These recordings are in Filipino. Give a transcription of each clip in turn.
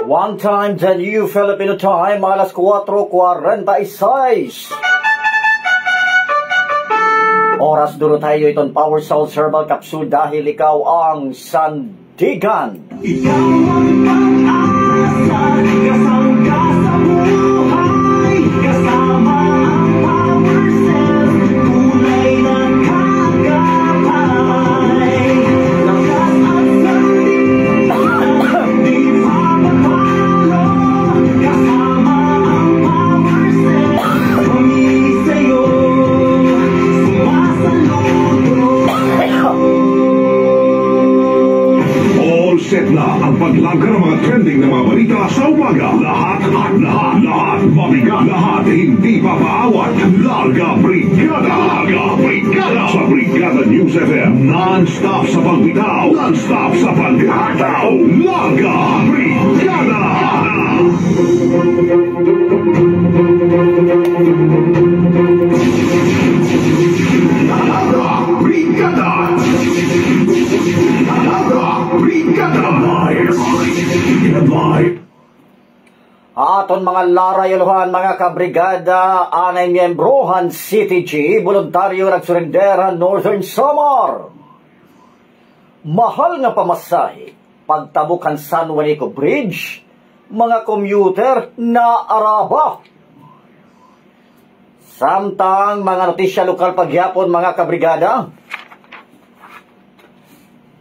One time, the new Filipino time, alas 4:46. Oras duro tayo itong Power Soul Herbal Capsule dahil ikaw ang sandigan. Ikaw ang pag-asa, kasangga sa buhay, kasama ang Power Cell, kulay na kagapay. Lakas at sandigan, di mapapalo, kasama ang Power Cell, humingi sa'yo, sumasaludo. All set na ang paglaga ng mga trending na mga balita sa umaga. Lahat, mabigat, lahat hindi papaawat. Larga Brigada! Sa Brigada News FM, non-stop sa pagbitaw, non-stop sa paghataw. Larga Brigada! Larga Brigada! Aton mga larayuluhan, mga kabrigada, anay miyembrohan CTG, voluntaryo nagsurrendera Northern Samar. Mahal nga pamasahe, pagtabukan San Juanico Bridge, mga commuter na araba. Samtang mga notisya lokal pagyapon, mga kabrigada,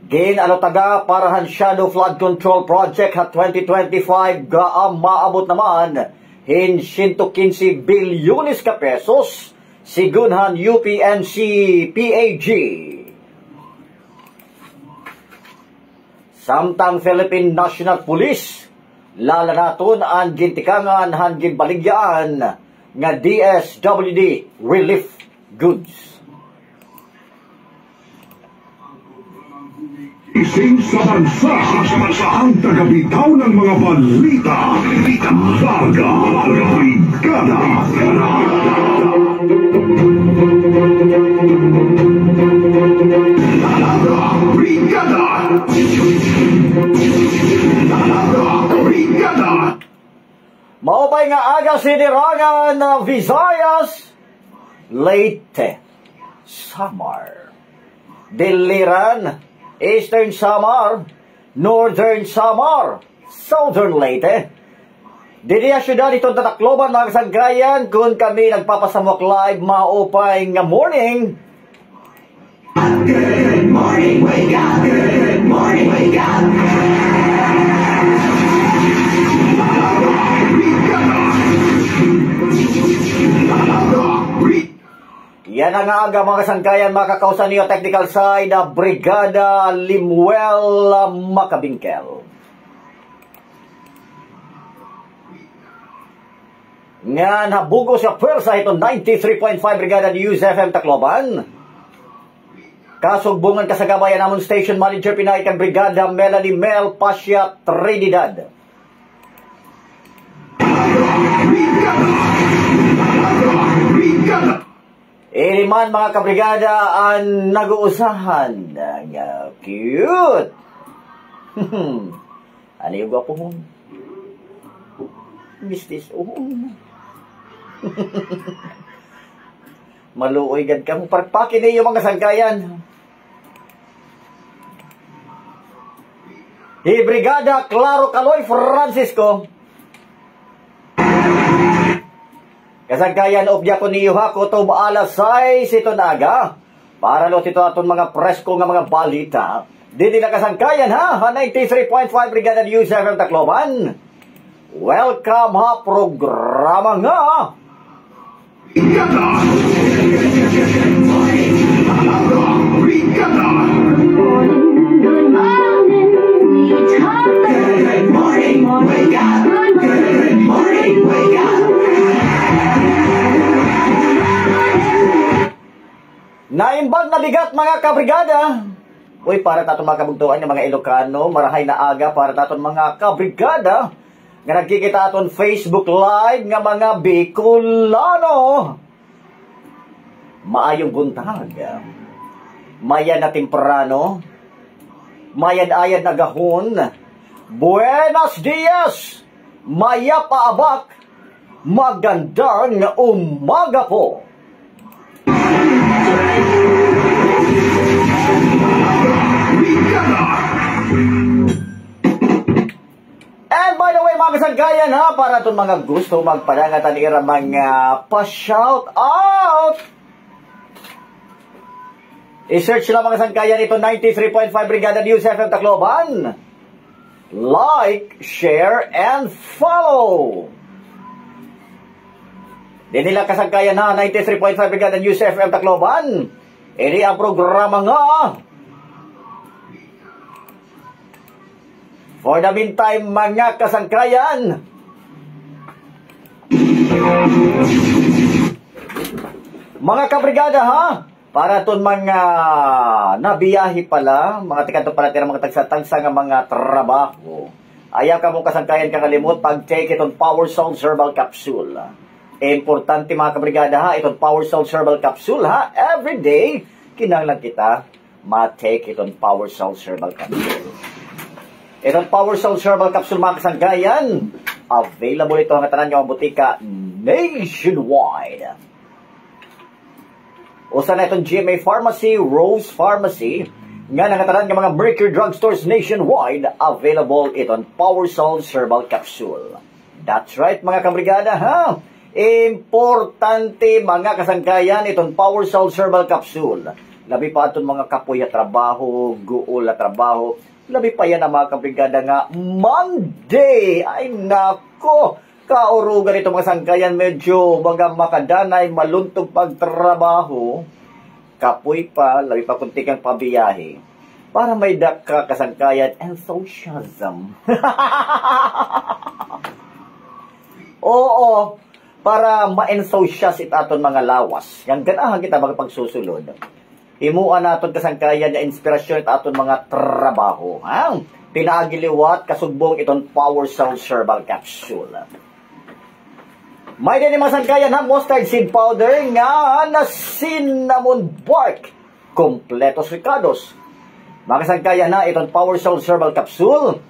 ginalotaga parahan Shadow Flood Control Project at 2025 gaam maabot naman hin 115 bilyones ka pesos sigunhan UPNC PAG. Samtang Philippine National Police lalanaton ang gintikangan han ginbaligyaan nga DSWD relief goods. Ising sa bansa ang tagabitaw ng mga balita. Larga Brigada! Larga Brigada! Larga Brigada! Maupay nga aga sinirangan na Visayas, Leyte, Samar, Diliran, Eastern Samar, Northern Samar, Southern Leyte. Diniya syudad itong tatakloban, mga kasanggayan, kung kami nagpapasamok live, maupay nga morning. Good morning, wake up! Good morning, wake up! Yan ang aga, mga kasangkayan, makakausan niyo technical side na Brigada Limuel Macabingkel. Nga nabugo sa pwersa itong 93.5 Brigada News FM Tacloban. Kasugbungan kasagabayan namon Station Manager Pinay kang Brigada Melanie Mel Pasya Trinidad. Iliman, mga kabrigada, ang nag-uusahan ng cute. Ano yung gwapo mo? Mistis, maluoy gad ka mo. Parpakin niyo mga sangkayan. Brigada Claro Caloy Francisco. Kasangkayan, obya ko niyo ha, kutob alas 6 ito naga. Para lot ito atong mga presko nga mga balita. Didi na kasangkayan ha, 93.5 Brigada News FM Tacloban. Welcome ha, programa nga. Brigada! Brigada! Good morning, wake up! Good morning, wake up! Naimbag na bigat, mga kabrigada. Uy, para taton mga kabugtuan ng mga Ilocano, marahay na aga para taton mga kabrigada. Nga nagkikita aton Facebook Live nga mga Bicolano. Maayong buntag. Mayan na temprano. Mayad-ayad na gahon. Buenos dias, Maya Paabak, magandang umaga po. And by the way mga kasangkayan ha, para itong mga gusto magpadangat ang ira mga pa-shout out. I-search lang mga kasangkayan ito 93.5 Brigada News FM Tacloban. Like, share, and follow. Di nila kasangkayan ha, 93.5 Brigada News FM Tacloban. Ini ang programa nga. For the meantime, mga kasangkayan, mga kabrigada ha, para itong mga nabiyahi pala, mga tikanto pala tira mga tagsa-tagsa nga mga trabaho. Ayaw ka mong kasangkayan kakalimot pag-take itong Power Soul Herbal Capsule. Importante mga kabrigada ha, itong Power Soul Herbal Capsule ha, everyday, kinanglan kita ma-take itong Power Soul Herbal Capsule. Itong Power Soul Herbal Capsule mga kasangkayan, available ito ang tanan nyo ang butika nationwide. Usa na itong GMA Pharmacy, Rose Pharmacy, nga nangatanan ng mga Mercury Drugstores nationwide, available itong Power Soul Herbal Capsule. That's right mga kabrigada ha. Importante mga kasangkayan itong Power Soul Herbal Capsule. Labi pa itong mga kapoy at trabaho, guol at trabaho. Labi pa yan ang mga kabrigada nga Monday. Ay nako, kaurugan ito mga sangkayan, medyo mga makadanay, maluntog pagtrabaho. Kapoy pa, labi pa kunti kang pabiyahe. Para may daka kasangkayan, enthusiasm. Oo, para ma-enthusiast itaton mga lawas. Yang ganahan kita magpagsusulod. Himuan naton kasangkayan na inspirasyon at aton mga trabaho. Ha? Pinagiliwat kasugbong itong Power Soul Herbal Capsule. May din mga sangkayan ha, mustard seed powder nga na cinnamon bark. Kompletos ricados. Mga sangkayan na itong Power Soul Herbal Capsule.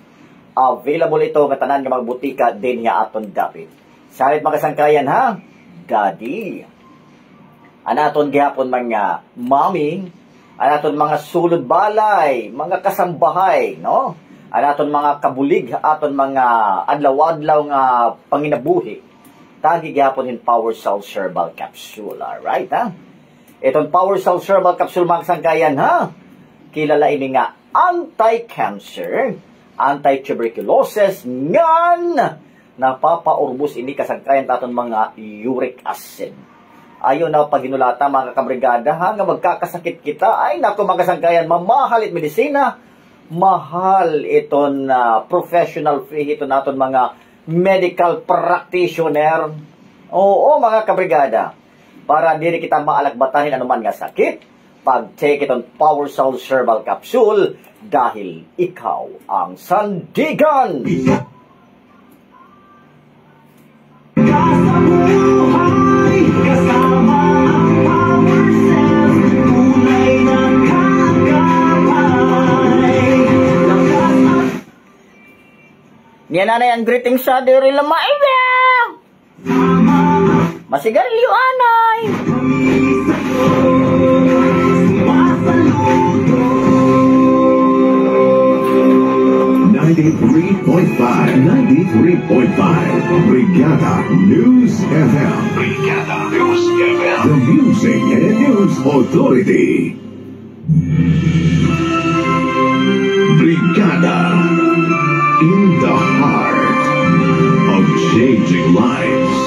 Available ito nga tanan nga magbutika din niya aton dapit. Salit mga sangkayan ha, daddy. Anaton gihapon mga mommy, anaton mga sulod balay, mga kasambahay, no? Anaton mga kabulig, aton mga adlaw-adlaw nga panginabuhi. Tagi gihapon in Power Soul Herbal Capsule, alright ha? Itong Power Soul Herbal Capsule mga sangkayan ha, kilala ini nga anti-cancer, anti-tuberculosis, ngan napapaurbos ini kasangkayan aton mga uric acid. Ayaw na paginulata mga kabrigada ha, nga magkakasakit kita, ay naku mga kasangkayan, mamahal it medisina, mahal iton professional fee ito naton mga medical practitioner. Oo mga kabrigada, para diri kita maalakbatahin anuman nga sakit, pag-take itong Power Soul Herbal Capsule, dahil ikaw ang sandigan. Niya nanay ang greeting sa diri lamay ba? Masigarilyo anay. 93.5 Brigada News FM. Brigada News FM. The Music and News Authority. Brigada, in the heart of changing lives.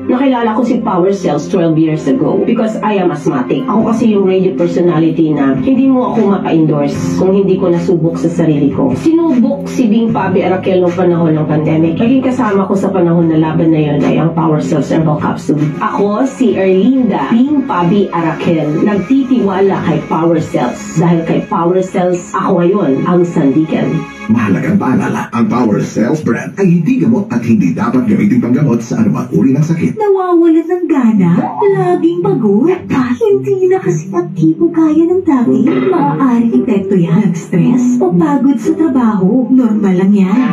Nakilala ko si Power Cells 12 years ago because I am asthmatic. Ako kasi yung radio personality na hindi mo ako mapa-endorse kung hindi ko nasubok sa sarili ko. Sinubok si Bing Pabi Arakel noong panahon ng pandemic. Naging kasama ko sa panahon na laban na yun ay ang Power Cells Herbal Capsule. Ako si Erlinda Bing Pabi Arakel. Nagtitiwala kay Power Cells. Dahil kay Power Cells, ako ngayon ang sandigan. Mahalagang paalala, ang Power Cells brand ay hindi gamot at hindi dapat gamitin panggamot sa anumang uri ng sakit. Nawawalan ng gana, laging pagod, hindi na kasi aktibo kaya ng dati. Maaaring epekto yan ng stress o pagod sa trabaho. Normal lang yan.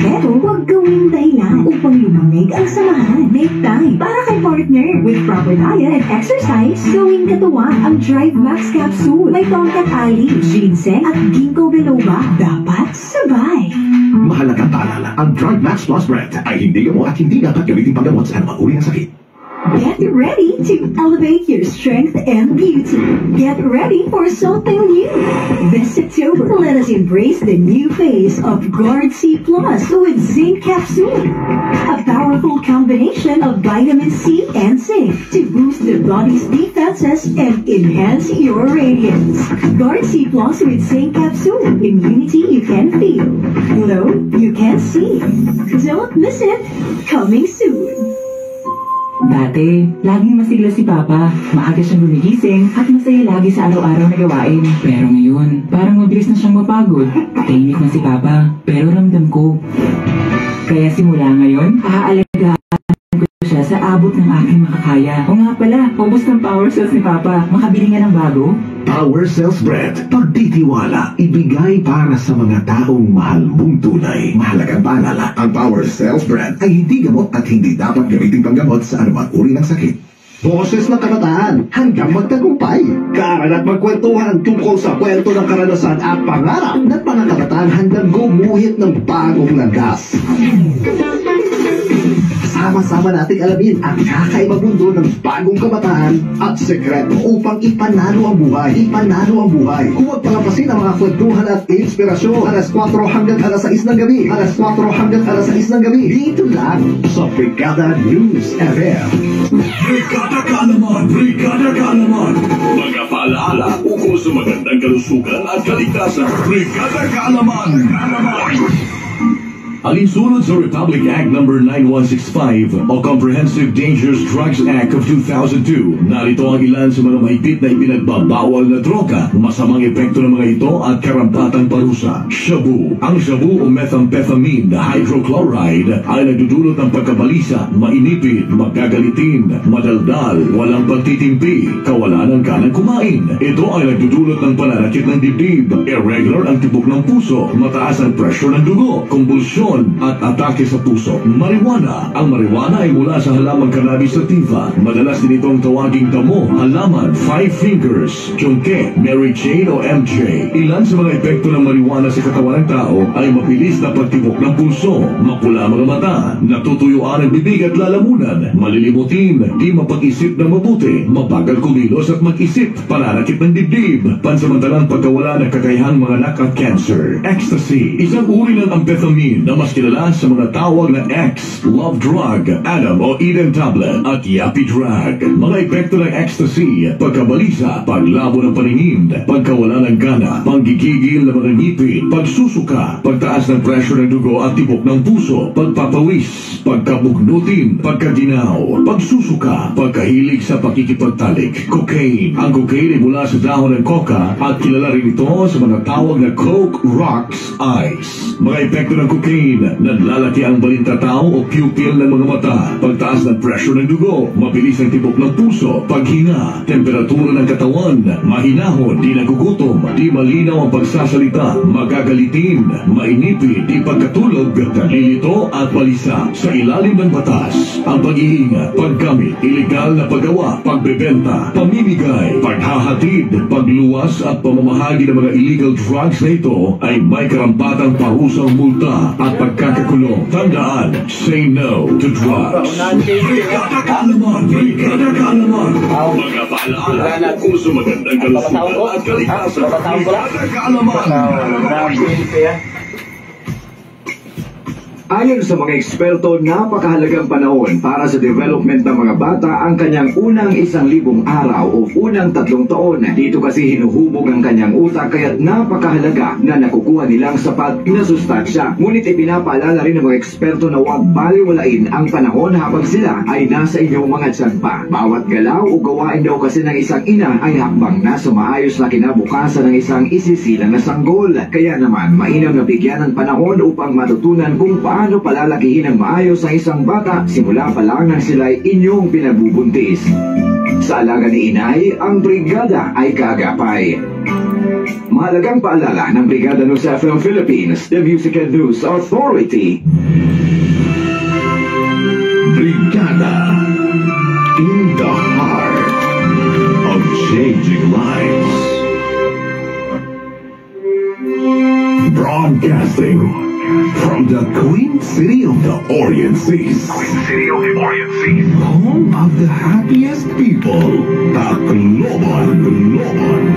Pero huwag gawing dahilan upang lumamig ang samahan. Make time para kay partner. With proper diet and exercise, gawing katuwa ang Drive Max Capsule. May tongkat ali, ginseng at ginkgo biloba. Dapat sabay. Mahalagang paalala, ang Drug Max Plus brand ay hindi gamot at hindi dapat gamitin panggamot sa anumang uri ng sakit. Get ready to elevate your strength and beauty. Get ready for something new. This October, let us embrace the new phase of Guard C Plus with Zinc Capsule. A powerful combination of vitamin C and zinc to boost the body's defenses and enhance your radiance. Guard C Plus with Zinc Capsule. Immunity you can feel. Glow you can see. Don't miss it. Coming soon. Dati, laging masigla si Papa. Maaga siyang gumigising at masaya lagi sa araw-araw na gawain. Pero ngayon, parang mabilis na siyang mapagod. Tahimik na si Papa, pero ramdam ko. Kaya simula ngayon, aalagaan ko siya sa abot ng aking makakaya. O nga pala, ubos ng Power Cells ni Papa. Makabili nga ng bago. Power Cells brand, pagtitiwala, ibigay para sa mga taong mahal mong tunay. Mahalagang paalala, ang Power Cells brand ay hindi gamot at hindi dapat gamitin panggamot sa anumang uri ng sakit. Boses ng kabataan hanggang magtagumpay. Kaaral at magkwentuhan tungkol sa kwento ng karanasan at pangarap ng mga kabataan hanggang gumuhit ng bagong landas. Sama-sama nating alamin ang kakaibang mundo ng bagong kabataan at sekreto upang ipanalo ang buhay. Ipanalo ang buhay. Huwag palampasin ang mga kwentuhan at inspirasyon. Alas 4 hanggang alas 6 ng gabi. Alas 4 hanggang alas 6 ng gabi. Dito lang sa Brigada News FM. Brigada Kaalaman! Brigada Kaalaman! Mga paalaala ukol sa magandang kalusugan at kaligtasan. Brigada Kaalaman! Alinsunod sa Republic Act No. 9165 o Comprehensive Dangerous Drugs Act of 2002, narito ang ilan sa mga mahigpit na ipinagbabawal na droga, masamang epekto ng mga ito at karampatang parusa. Shabu. Ang shabu o methamphetamine na hydrochloride ay nagdudulot ng pagkabalisa, mainipit, magagalitin, madaldal, walang pagtitimpi, kawalan ng ganang kumain. Ito ay nagdudulot ng pananakit ng dibdib, irregular ang tibok ng puso, mataas ang pressure ng dugo, kumbulsyon, at atake sa puso. Marijuana. Ang marijuana ay mula sa halamang cannabis sativa. Madalas din itong tawaging damo, halaman, five fingers, chonke, Mary Jane o MJ. Ilan sa mga epekto ng marijuana sa katawan ng tao ay mabilis na pagtibok ng pulso, mapula mga mata, natutuyuan ang bibig at lalamunan, malilimutin, di mapag-isip na mabuti, mabagal kumilos at mag-isip, pananakit ng dibdib, pansamantalang pagkawala ng kakayahang mga anak at cancer. Ecstasy. Isang uri ng amphetamine na mas kilala sa mga tawag na X, love drug, Adam o Eden tablet at Yappy drug. Mga epekto ng ecstasy, pagkabalisa, paglabo ng paningin, pagkawala ng gana, panggigigil ng mga ngipin, pagsusuka, pagtaas ng pressure ng dugo at tibok ng puso, pagpapawis, pagkabugnutin, pagkadinaw, pagsusuka, pagkahilig sa pakikipagtalik. Cocaine. Ang cocaine ay mula sa dahon ng coca at kilala rin ito sa mga tawag na Coke Rocks Ice. Mga epekto ng cocaine, nanlalaki ang balintatao o pupil ng mga mata, pagtaas ng pressure ng dugo, mabilis ang tibok ng puso, paghinga, temperatura ng katawan, mahinahon, di nagugutom, di malinaw ang pagsasalita, magagalitin, mainipid, di pagkatulog, nalilito at balisa. Sa ilalim ng batas, ang pag-iingat, paggamit, ilegal na paggawa, pagbebenta, pamimigay, paghahatid, pagluwas at pamamahagi ng mga illegal drugs na ito ay may karampatang parusang multa at pagkakakulong. Tandaan, say no to drugs. Brigada Kaalaman! Brigada Kaalaman! Mga paalaala kung sa magandang kalusugan at kaligtasan. Brigada Kaalaman! Ayon sa mga eksperto, napakahalagang panahon para sa development ng mga bata ang kanyang unang 1,000 araw o unang 3 taon. Dito kasi hinuhubog ang kanyang utak kaya't napakahalaga na nakukuha nilang sapat na sustansya. Ngunit ipinapaalala rin ng mga eksperto na huwag baliwalain ang panahon habang sila ay nasa inyong mga tiyan pa. Bawat galaw o gawain daw kasi ng isang ina ay hakbang na sa maayos na kinabukasan ng isang isisilang na sanggol. Kaya naman, mainam na bigyan ng panahon upang matutunan kung paano palalakihin ang maayos ang isang bata simula pa lang nang sila'y inyong pinagbubuntis. Sa alaga ni inay, ang brigada ay kaagapay. Mahalagang paalala ng Brigada News FM Philippines, the Music and News Authority. Brigada in the heart of changing lives. Broadcasting from the Queen City of the Orient Seas. Home of the happiest people. Tacloban.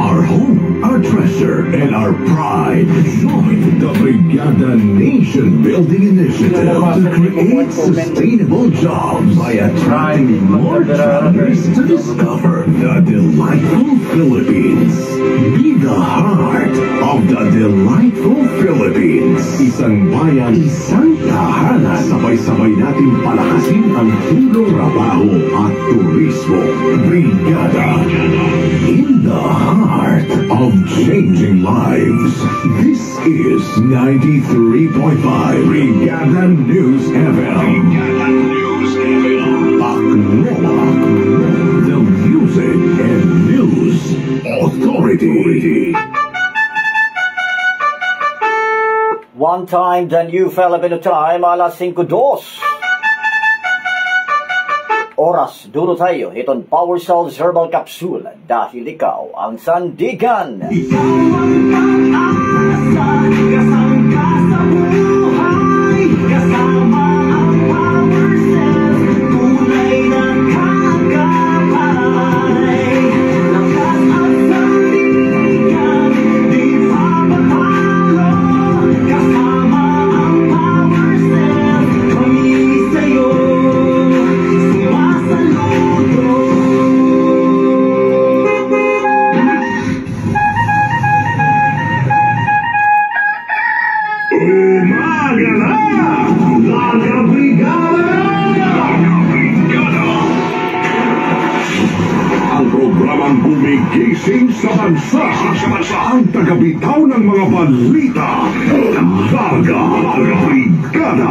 Our home, our treasure, and our pride. Join the Brigada Nation Building Initiative to create sustainable jobs by attracting more travelers to discover the delightful Philippines. Be the heart of the delightful Philippines. Isang bayan, isang tahanan. Sabay-sabay natin palakasin ang tulong trabaho at turismo. Brigada in the heart of changing lives. This is 93.5 Brigada News FM. Tacloban, the Music and News Authority. One time, the new Filipino time, alas 5:02. Oras, duro tayo, itong Power Cells Herbal Capsule dahil ikaw ang sandigan. Gumigising sa bansa. Ang tagabitaw ng mga balita. Larga Brigada.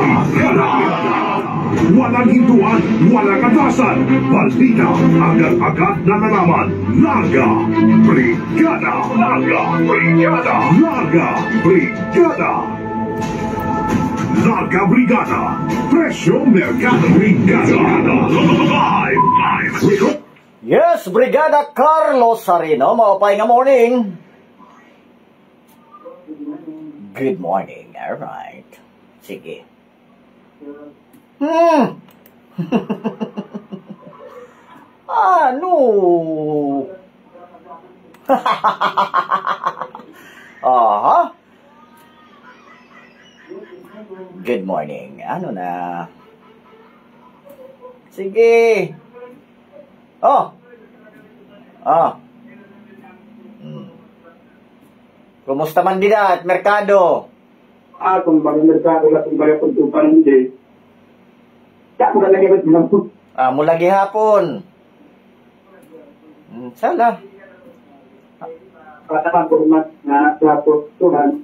Walang hintuan, walang atasan. Balita, agad-agad na nalaman. Larga Brigada. Larga Brigada. Presyo Mercado Brigada. Live. Yes, Brigada Carlos Sarino, maupay nga morning. Good morning, alright. Sige. Ano? Aha. Good morning. Ano na? Sige. Oh. Kumusta man din at merkado? Kung baga merkado na kung baga pagtupan hindi. Kaya mo lagi ba dinampo? Mula gihapon. Sala. Katakan ko naman na tapos tuhan.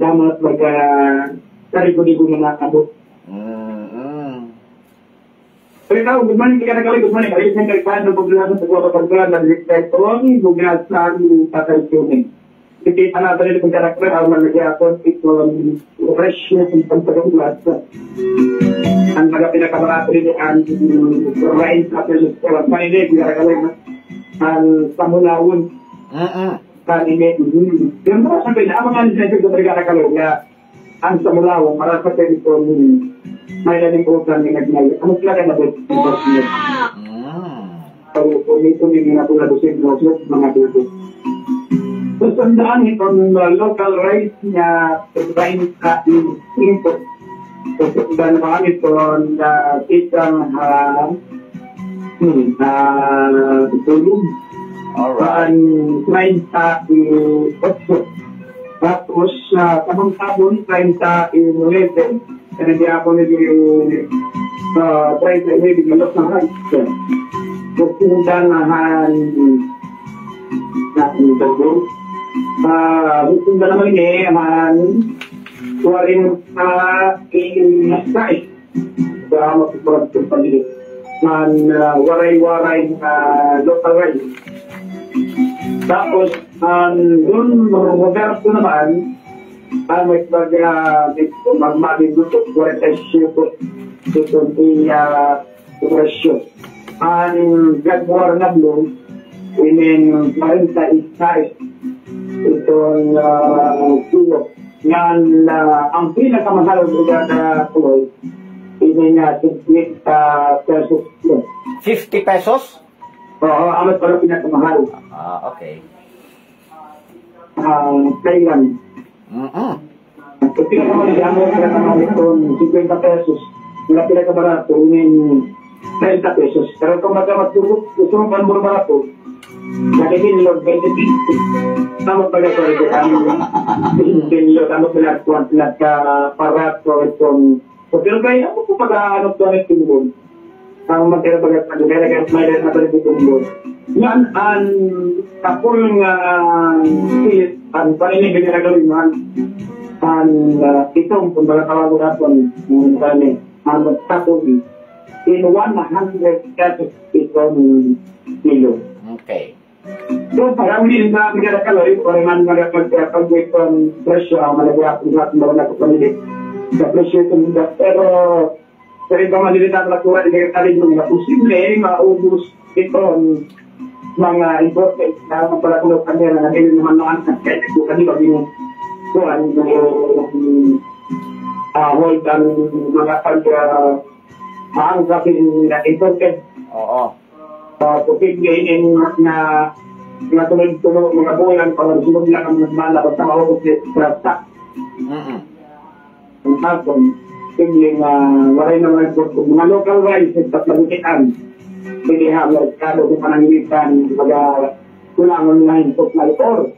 Damat baga tarigo-digo na nakabot. Pero good morning, good morning. Ayos ng kagpaan ng paglasan sa kuwa kapagpulan na direktong bugas sa aming patayunin. Ikita natin rin kung karakter ang nagyakon itong freshness ng pagpagpulan. Ang mga pinakamarap rin ang rain sa pagpagpulan. Maninig, ang pamulawon. Maninig. Yung mga sabi na, ang mga nisensyo sa pagkakakalong na ang samulawon para sa pagpagpulan may laling program yung nagnay. Ano sila ka na ba? So, ito yung mga tulad sa mga dugo. Susundaan itong local rice niya pagkain sa input. Susundan naman itong kitang tulog. Alright. Trying sa otso. Tapos, sabon-sabon, trying sa level. Kaya di ako try sa ibig malok ng rice. Susundan nahan natin ito. Susundan naman tuwarin in-size. Para mapipurad sa paligid. Waray-waray local rice. Tapos, doon, Roberto naman, may magmaging gusto, 47 ito presyo. Ang Jaguar na blue, inin 46 itong kilo. Yan, ang pinakamahal na tuloy, inin 50 pesos. 50 pesos? Oo, amat pala pinakamahal. Okay. Thailand. Ito pinakamahal itong 50 pesos. Wala pinakabarato, inin 30 pesos. Pero kung magkamatulog, gusto mo pa naman barato, nakikinlog 20 Tama pala ito ito kinlog, tama pala parato itong pero kaya ako po pag-ano ito ang itinulog ang magkarabagat na kaya may na ito itinulog yan ang kapul nga silit ang paninig na gagawin man ang itong kung baga tawago natin ang magtatuloy in 100 pesos itong kilo. Okay. So, parang hindi na magkara kalori, parang magkapag-wait ang presyo ang malagay natin na wala ko panilig. Sa presyo itong muda. Pero, sa ibang malilitan na kuha, hindi ka talig mga posible, maubos ito mga imported na magpalakulog kanila na hindi naman noon sa kaya ito kanila yung kuhan hold ang mga maangkapin na imported. Oo. Pupigyain na tulog mga bulan para sunod lang ang nagmala basta maubos sa stock. Ang hapon, pigling waray naman po mga local rice at paglagitan. Pwede hamla iskado kung panangilitan kulangon lang supply or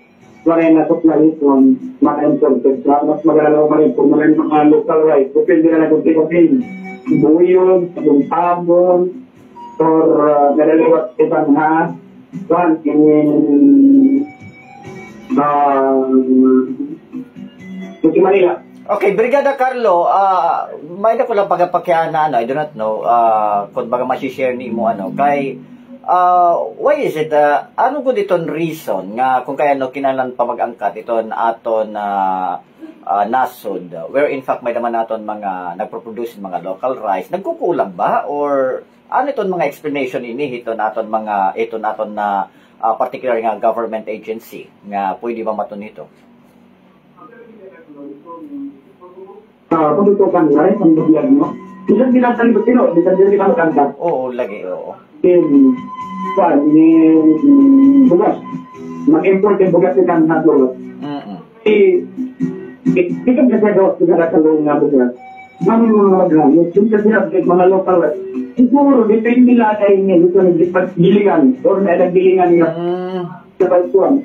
waray na supply itong mga imported. Mas magalalaw pa rin po mga local rice. Depende na lang kung tikopin. Buyon, sabon, or nalaliwat ibang one in Manila. Okay, Brigada Carlo, may na ko lang pagpakyaan na I do not know, kung baga masishare ni mo kay, why is it, ano ko ditong reason nga kung kaya kinalan pa mag-angkat iton aton nasod, where in fact may naman naton mga nagproproduce mga local rice, nagkukulang ba? Or ano iton mga explanation ini ito naton mga ito naton na particular nga government agency nga pwede ba maton ito? Pagtutukan rice ang bigyan mo. Ilan dinatali ba sino? Ilan din magkanta? Oo, lagi, oo. Bugas. Mag-import yung bugas nilang natulog. Ikap na siya daw sa talong nga bugas. Mga gamit, yung kasi mga local rice. Siguro, depende nila tayo niya dito naggilingan or naggilingan niya sa balsuan.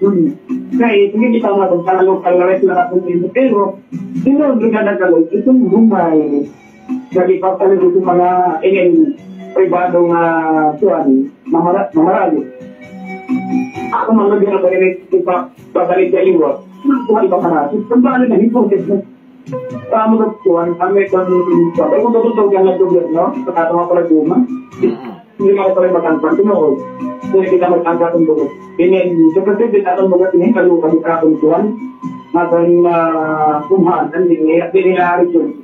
Kaya, hindi kita nga kung sa local rice na natin dito. Pero, sino na kalog, itong rumay, nagipapalog itong mga pribadong mamarali. Ako mga gano'n pa rin pabalik sa iwa. Mga ibang harasin. Kung ba na imported mo? Mo na tuwan, kami kung sabay kung tututog yan na gobyerno, sa katama pala guma. Hindi mo pala mag-angkat. Tinood. Hindi kita mag-angkat ang bugot. Sa president atong bugot, hindi kalukan sa atong tuwan. Matang kumhanan, hindi nila yun.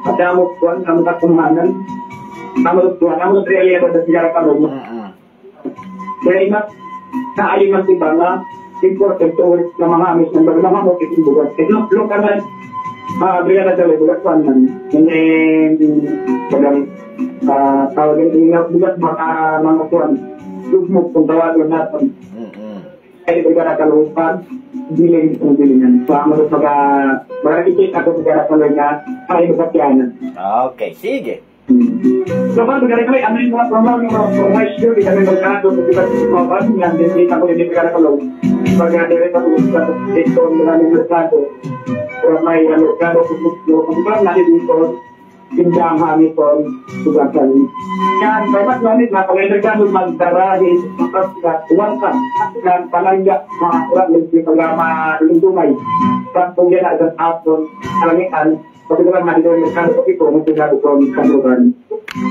At mo tuwan, kami kakumhanan. Namun realidad sa sejarah kami. Kaya imat, naayon ng tiba na important tourist na mga amis ng mga mo itong bugas. Ito, lokal na brigada sa bugas man. Hindi, walang tawagan ng bugas mga tuwan. Lugmok kung tawagan natin. Kaya brigada sa lupan, bilhin ng bilingan. So, ang mag-ikit ako sa karakter na ay masakyanan. Okay, sige. So, paano karakter, ano yung mga program yung mga high school, di kami magkado sa kita sa mga paano yan, hindi ako hindi karakter. Pag-direct ako sa dito, maraming merkado. Kaya may merkado sa dito, kung parang natin dito, tindahan kami po, sugasan. Yan, kaya mas namin, napag-merkado magdarahin, magkakasuwanta, at palangga, mga kurang, hindi pag-malundumay. Pag kung yan agad apon, alangitan, pag ito lang natin yung merkado ko ito, magpagado ko ang kanduran.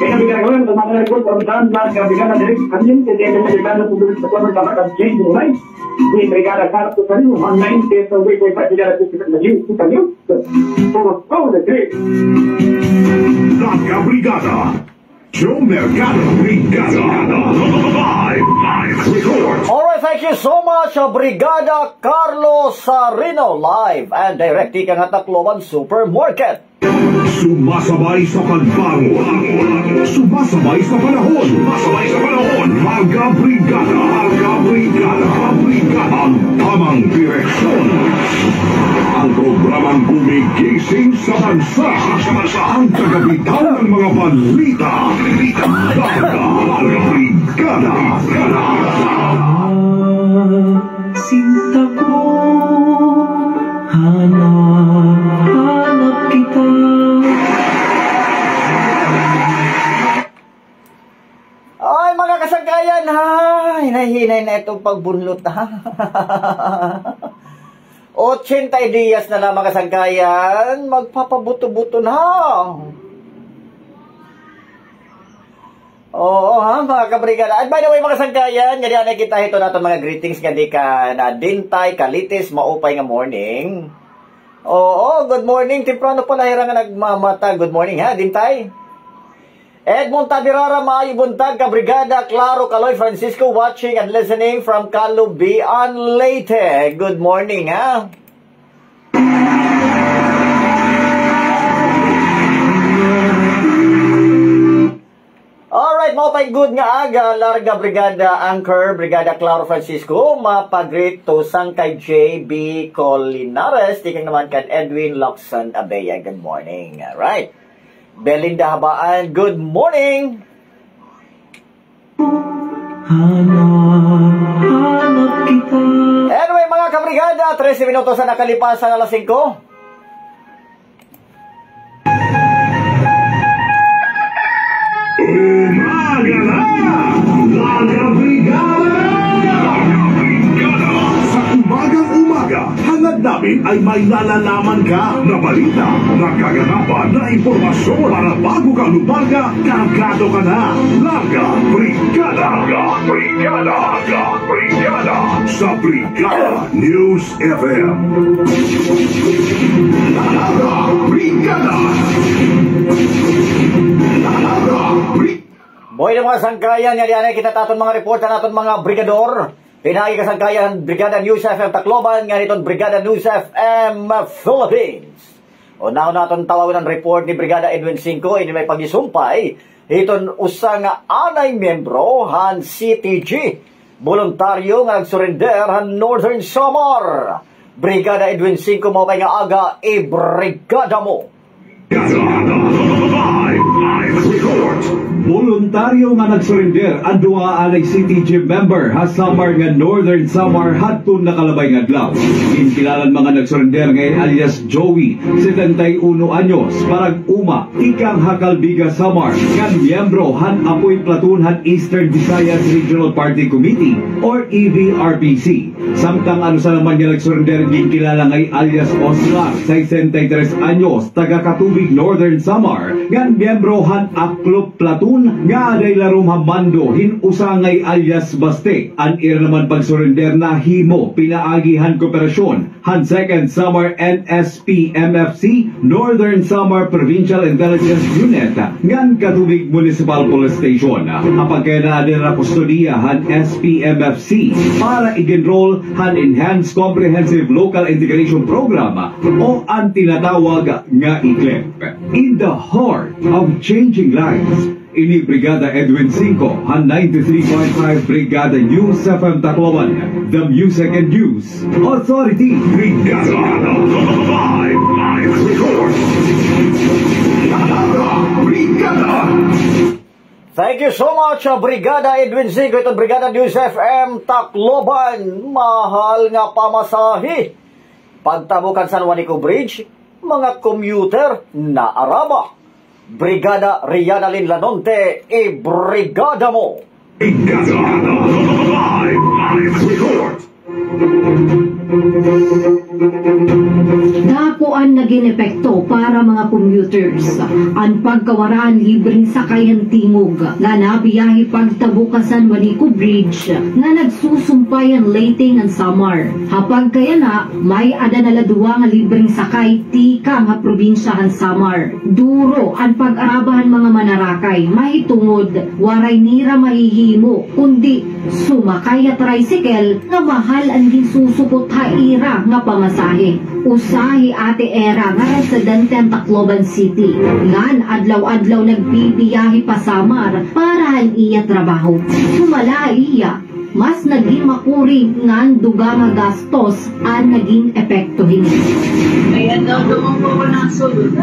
Kaya namin gagawin, kung mga report, kung saan lang, kabigan na direct, kanyin, kasi yung merkado ko dito sa kwan, magkakasing dumay. Di brigada kartu sa rin, online test ang way ko ipagigara sa yu, sa yu. So, the great. Larga Brigada. Joe Mercado Brigada. Live report. Alright, thank you so much, Brigada Carlos Sarino, live and direct ikang Tacloban Supermarket. Sumasabay sa pagbangon. Sumasabay sa panahon. Sumasabay sa panahon. Larga Brigada. Larga Brigada. Brigada. Ang tamang direksyon. Ang programang gumigising sa bansa. Ang tagabitaw ng mga balita. Larga Brigada. Sinta ko, hanap kita. Ay, mga kasangkayan, ay, nahinay na itong pagbunlot, ha? 80 ideas na lang, mga kasangkayan, magpapabuto-buto na. Oo, ha, mga kabrigada. At by the way, mga kasangkayan, ganyan na kita ito natin mga greetings nga di ka na dintay, kalitis, maupay nga morning. Oo, good morning. Temprano pala hirang nga nagmamata. Good morning, ha, dintay. Edmond Tabirara, maayo buntag, kabrigada, Claro, Caloy, Francisco, watching and listening from Calubian, Leyte. Good morning, ha? Alright, maupay good nga aga, Larga Brigada Anchor, Brigada Claro Francisco, mapagrito sang kay JB Colinares, tikang naman kan Edwin Locson Abeya. Good morning. Alright. Belinda Habaan, good morning. Hanap kita. Anyway, mga kabrigada, 13 minutos na nakalipasan alas 5. Umaga na! Larga Brigada! Sa umagang umaga, hangad namin ay may nalalaman ka na balita, nakaganapan na impormasyon para bago ka lumaga, kargado ka na. Larga Brigada! Larga Brigada! Larga Brigada! Sa Brigada News FM. Larga Brigada! Boy ng mga sangkayan, yan kita taton mga report na naton mga brigador. Pinagi ka sangkayan, Brigada News FM Tacloban, nga nitong Brigada News FM Philippines. O now naton tawagin ang report ni Brigada Edwin 5, ini may pagisumpay. Iton usang anay membro han CTG, voluntaryo nga nagsurrender han Northern Samar. Brigada Edwin 5 mo nga aga, i-brigada mo. Live report. Voluntaryo nga nagsurrender ang duha anay CTG member ha Samar nga Northern Samar hadtun nakalabay nga adlaw. Kinkilalan mga nagsurrender ngay alias Joey, 71 anyos, parag uma, ikang Hakalbiga Samar, nga miyembro han apoy platoon han Eastern Visayas Regional Party Committee or EVRPC. Samtang ano sa naman nga nagsurrender ginkilala ngay alias Oscar, 63 anyos, taga Katubig Northern Samar, nga miyembro han Aklop Platoon nga aday larom hamando hinusangay alias Baste. An ira naman pagsurrender na himo pinaagihan kooperasyon han 2nd Samar NSP MFC Northern Samar Provincial Intelligence Unit ngan Katubig Municipal Police Station. Apag kaya na adin na kustodiya han SPMFC para i-enroll han Enhanced Comprehensive Local Integration Program o ang tinatawag nga ICLEP. In the heart of changing lives, Ini Brigada Edwin 5, han 93.5 Brigada News FM Tacloban, the Music and News Authority. Brigada Live Record. Brigada. Thank you so much, Brigada Edwin Zigo. Ito Brigada News FM Tacloban. Mahal nga pamasahe. Pagtabukan San Juanico Bridge, mga commuter na araba. Brigada Riana Lin Lanonte, i-brigada mo. Brigada Live Record. Dakuan na ginepekto para mga commuters ang pagkawaraan libreng sakayan tingog nga nabiyahe pagtabukan San Juanico Bridge nga nagsusumpayan Leyte ng Samar. Hapag kaya na may adanala duwa nga libreng sakay tika nga probinsyahan Samar. Duro ang pag-arabahan mga manarakay mahitungod waray nira mahihimo kundi sumakay at tricycle nga mahal ang ginsusupot haira nga pamasahe. Usahi ate era nga residente ang Tacloban City. Ngan adlaw-adlaw nagbibiyahe pa Samar para ang iya trabaho. Sumala iya, mas naging makuri ngan duga nga gastos ang naging epekto hini. Kaya daw doon po ko na sulod.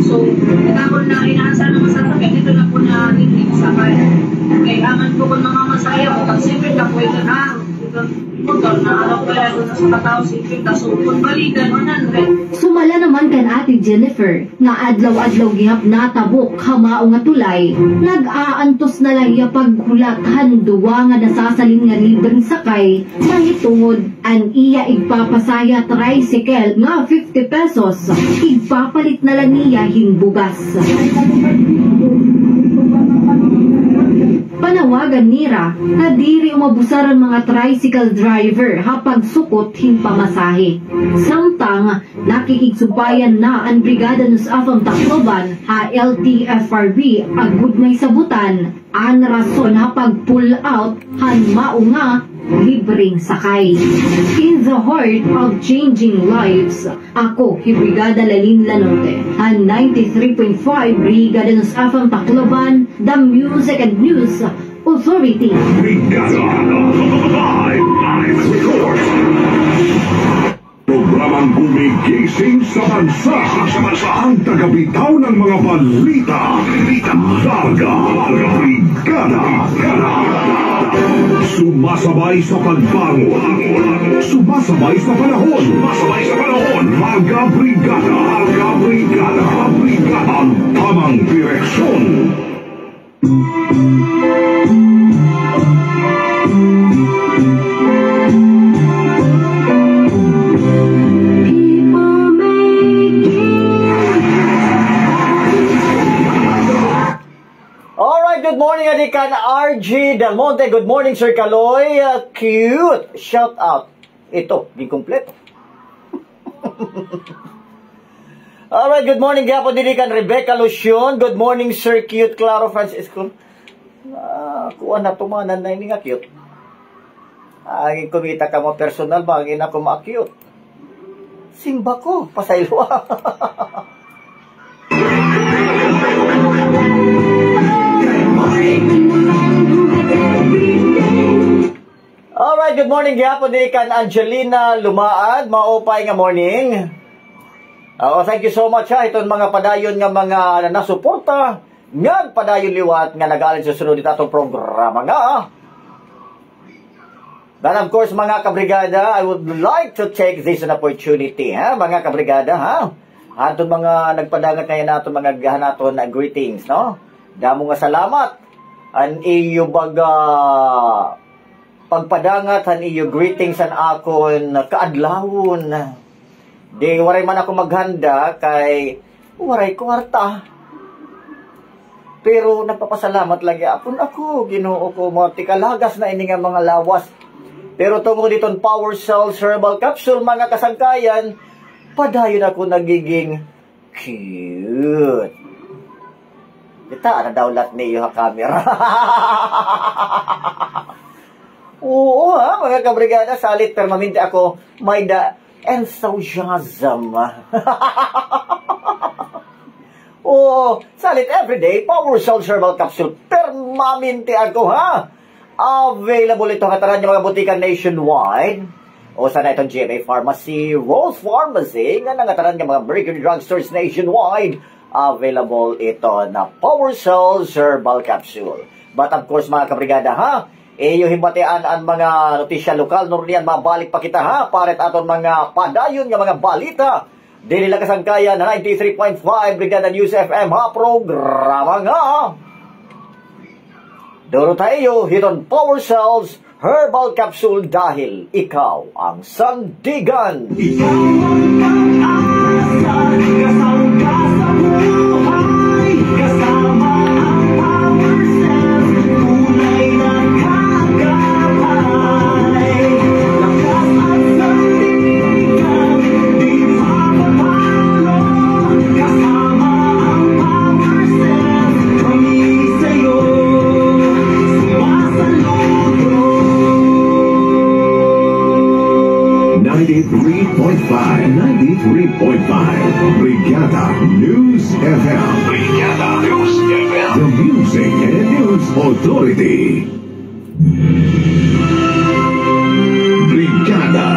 So, nagkakon na inaasahan naman sa tabi. Dito na po na hindi sa kaya. Kaya aman po ko mga masaya ko. Kasi na po ito na. Motor na alam ko yan doon sa katao sipin. So, kung balikan, 100. Sumala naman kan ate Jennifer nga adlaw-adlaw gihap natabok hamao nga tulay. Nag-aantos na lang iya paghulathan duwa nga nasasalin nga libreng sakay mahitungod ang iya igpapasaya tricycle nga 50 pesos. Igpapalit na lang niya himbugas. Panawagan nira na diri umabusaran mga tricycle driver hapag sukot himpamasahe. Samtang nakikigsubayan na ang Brigada News FM Tacloban HLTFRB agud may sabutan ang rason hapag pull out han maunga libreng sakay. In the heart of changing lives, ako, Brigada Lalin Lanote, ang 93.5 Brigada News FM Tacloban, the Music and News Authority. Brigada Live Record. Programang gumigising sa bansa. Ang tagabitaw ng mga balita. Larga Brigada. Sumasabay sa pagbangon. Sumasabay sa panahon. Larga Brigada. Ang tamang direksyon. Good morning, Adikan RG Del Monte. Good morning, Sir Kaloy. Cute. Shout out. Ito, di kompleto. Alright, good morning, Gapo Dilikan Rebecca Lucion. Good morning, Sir Cute Claro Francisco. Kuha na tumanan na hindi nga cute. Ay, kumita ka mo personal, bagay na kuma-cute. Simba ko, pasaylo. Alright, good morning gyapon din kan Angelina Lumaad, maupay nga morning. Thank you so much ha, itong mga padayon nga mga nasuporta, nga padayon liwat nga nag-aalin sa sunod dito atong programa nga. Then of course mga kabrigada, I would like to take this an opportunity ha, mga kabrigada ha. Atong mga nagpadangat ngayon nato mga gahanaton na greetings, no? Damo nga salamat. An iyo baga pagpadangat han iyo greetings an akon kaadlawon. Di waray man ako maghanda kay waray kwarta. Pero nagpapasalamat lagi apon ako, Ginoo ko mo tikalagas na ini nga mga lawas. Pero tungod diton Power Cells Herbal Capsule mga kasangkayan, padayon ako nagiging cute. Kita na daulat niyo ha camera. Oo ha, mga kabrigada, salit permanente ako may da enthusiasm. O salit everyday Power Cells Herbal Capsule. Permanente ako ha. Available ito kataran yung mga butikan nationwide. O sana itong GMA Pharmacy, Rose Pharmacy, nga nangataran yung mga American drugstores nationwide. Available ito na Power Cells Herbal Capsule. But of course mga kabrigada ha, yung himbatian ang mga notisya lokal, nuriyan mabalik pa kita ha, paret aton mga padayon ng mga balita. Dili lang kasangkayan na 93.5 Brigada News FM ha, programa nga. Duro tayo, hiton Power Cells Herbal Capsule dahil ikaw ang sandigan. Ikaw ang pag-asa, kasama ka sa buhay, kasama ang Power Cells, tunay na kagabay. Lakas at sandigan, di mapapalo, kasama ang Power Cells, kami sa'yo, sumasaludo. 93.5 Brigada News FM. Brigada News FM. The Music and News Authority. Brigada,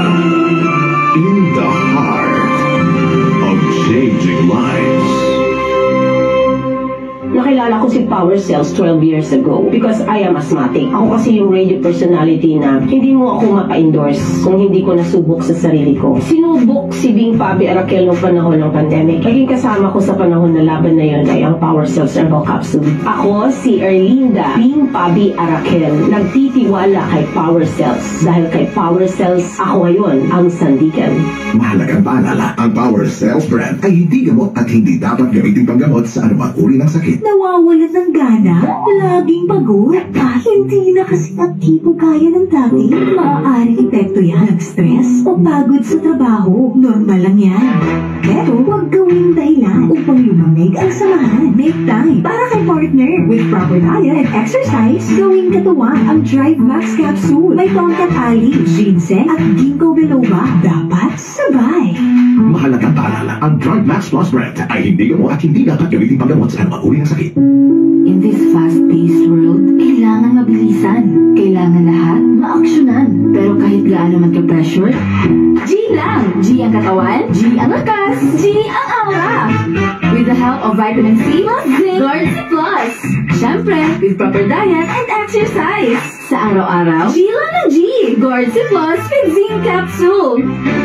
in the heart of changing lives. Nakilala ko si Power Cells 12 years ago because I am asthmatic. Ako kasi yung radio personality na hindi mo ako mapa-endorse kung hindi ko nasubok sa sarili ko. Sinubok si Bing Fabi Arakel noong panahon ng pandemic. Naging kasama ko sa panahon na laban na yun ay ang Power Cells Herbal Capsule. Ako si Erlinda Bing Fabi Arakel. Nagtitiwala kay Power Cells. Dahil kay Power Cells, ako ngayon ang sandigan. Mahalagang paalala, ang Power Cells brand ay hindi gamot at hindi dapat gamitin panggamot sa anumang uri ng sakit. Nawawalan ng gana, laging pagod, hindi na kasi aktibo kaya ng dati. Maaaring epekto yan ng stress o pagod sa trabaho. Normal lang yan. Pero huwag gawing dahilan upang lumamig ang samahan. Make time para kay partner. With proper diet and exercise, gawing katuwang ang Drive Max Capsule. May tongkat ali, ginseng at ginkgo biloba. Dapat sabay. Mahalagang paalala, ang Drug Max Plus brand ay hindi gamot at hindi dapat gamitin panggamot sa anumang uri ng sakit. In this fast-paced world, kailangan mabilisan. Kailangan lahat maaksyonan. Pero kahit gaano man ka-pressure, G lang! G ang katawan, G ang lakas, G ang aura! With the help of vitamin C plus zinc, Guard C plus. Siyempre, with proper diet and exercise. Sa araw-araw, G lang ng G! Guard C plus with zinc capsule.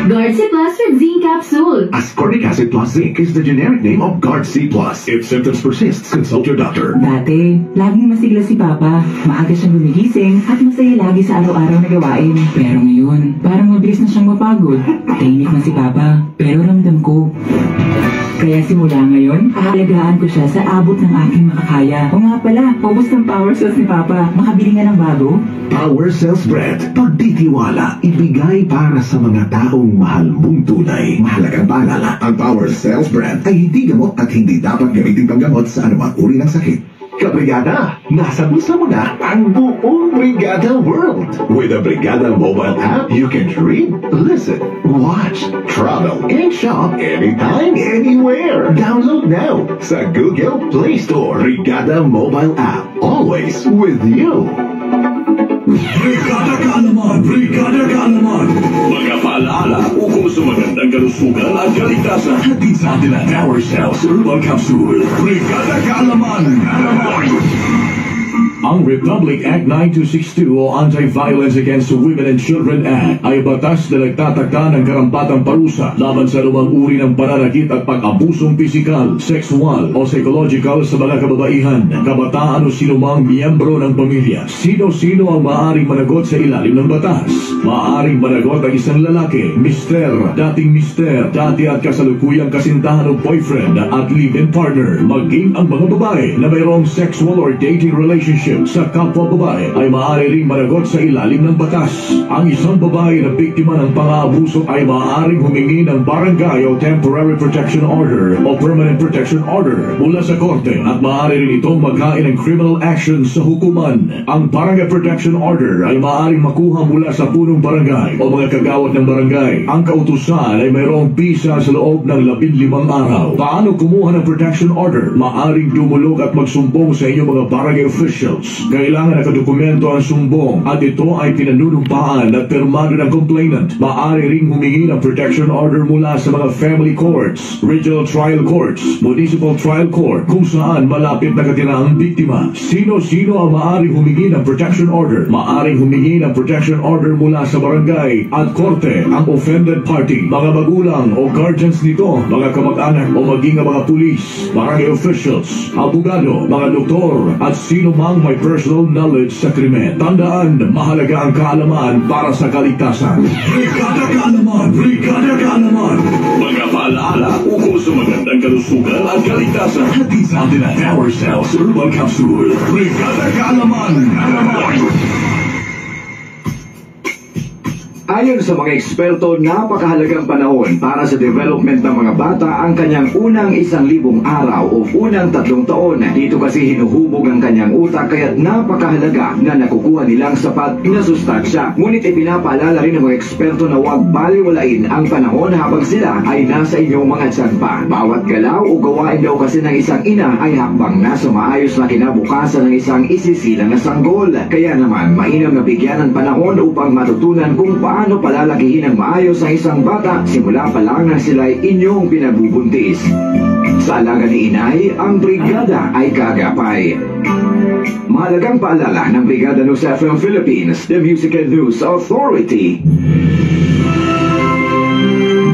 Guard C plus with zinc capsule. Ascorbic acid plus zinc is the generic name of Guard C plus. If symptoms persist, consult your doctor. Dati, laging masigla si Papa. Maaga siyang gumigising at masaya lagi sa araw-araw na gawain. Pero ngayon, parang mabilis na siyang mapagod. Tahimik na si Papa, pero ramdam ko. Kaya simula ngayon, aalagaan ko siya sa abot ng aking makakaya. O nga pala, paubos ng Power Cells ni Papa. Makabili nga ng bago? Power Cells brand, pagtitiwala, ibigay para sa mga taong mahal mong tunay. Mahalagang paalala, ang Power Cells brand ay hindi gamot at hindi dapat gamitin panggamot sa anumang uri ng sakit. Kabrigada, nasa bulsa mo na ang buong Brigada World. With the Brigada mobile app, you can read, listen, watch, travel, and shop anytime, anywhere. Download now sa Google Play Store. Brigada mobile app, always with you. Brigada Kaalaman! Brigada Kaalaman! Mga paalaala ukol sa magandang kalusugan at kaligtasan. Hatid sa atin ang Power Cells Herbal Capsule. Brigada Kaalaman! Ang Republic Act 9262 o Anti-Violence Against Women and Children Act ay batas na nagtatakda ng karampatang parusa laban sa anumang uri ng pananakit at pag-abusong pisikal, sexual o psychological sa mga kababaihan, kabataan o sinumang miyembro ng pamilya. Sino-sino ang maaaring managot sa ilalim ng batas? Maaaring managot ang isang lalaki, dating mister, dati at kasalukuyang kasintahan o boyfriend at live-in partner, maging ang mga babae na mayroong sexual or dating relationship pag-aabuso sa kapwa babae ay maaari ring managot sa ilalim ng batas. Ang isang babae na biktima ng pang-aabuso ay maaaring humingi ng barangay o temporary protection order o permanent protection order mula sa korte at maaari rin itong maghain ng criminal action sa hukuman. Ang barangay protection order ay maaaring makuha mula sa punong barangay o mga kagawad ng barangay. Ang kautusan ay mayroong bisa sa loob ng 15 araw. Paano kumuha ng protection order? Maaring dumulog at magsumbong sa inyong mga barangay officials. Kailangan nakadokumento ang sumbong at ito ay pinanunumpaan at pirmado ng complainant. Maaari ring humingi ng protection order mula sa mga family courts, regional trial courts, municipal trial court kung saan malapit nakatira ang biktima. Sino-sino ang maaring humingi ng protection order? Maaring humingi ng protection order mula sa barangay at korte ang offended party, mga magulang o guardians nito, mga kamag-anak o maging ang mga pulis, barangay officials, abogado, mga doktor at sino mang may personal knowledge sa krimen. Tandaan, mahalaga ang kaalaman para sa kaligtasan. Brigada Kaalaman! Brigada Kaalaman! Mga paalaala ukol sa magandang kalusugan at kaligtasan. Hatid sa atin ang Power Cells Herbal Capsule. Brigada Kaalaman! Ayon sa mga eksperto, napakahalagang panahon para sa development ng mga bata ang kanyang unang 1,000 araw o unang 3 taon. Dito kasi hinuhubog ang kanyang utak kaya't napakahalaga na nakukuha nilang sapat na sustansya. Ngunit ipinapaalala rin ng mga eksperto na huwag baliwalain ang panahon habang sila ay nasa inyong mga tiyan pa. Bawat galaw o gawain daw kasi ng isang ina ay hakbang na sa maayos na kinabukasan ng isang isisilang na sanggol. Kaya naman, mainam na bigyan ng panahon upang matutunan kung paano palalakihin ng maayos ang isang bata simula pa lang na sila'y inyong pinagbubuntis. Sa alaga ni inay, ang brigada ay kagapay. Mahalagang paalala ng Brigada News FM Philippines, the Music and News Authority.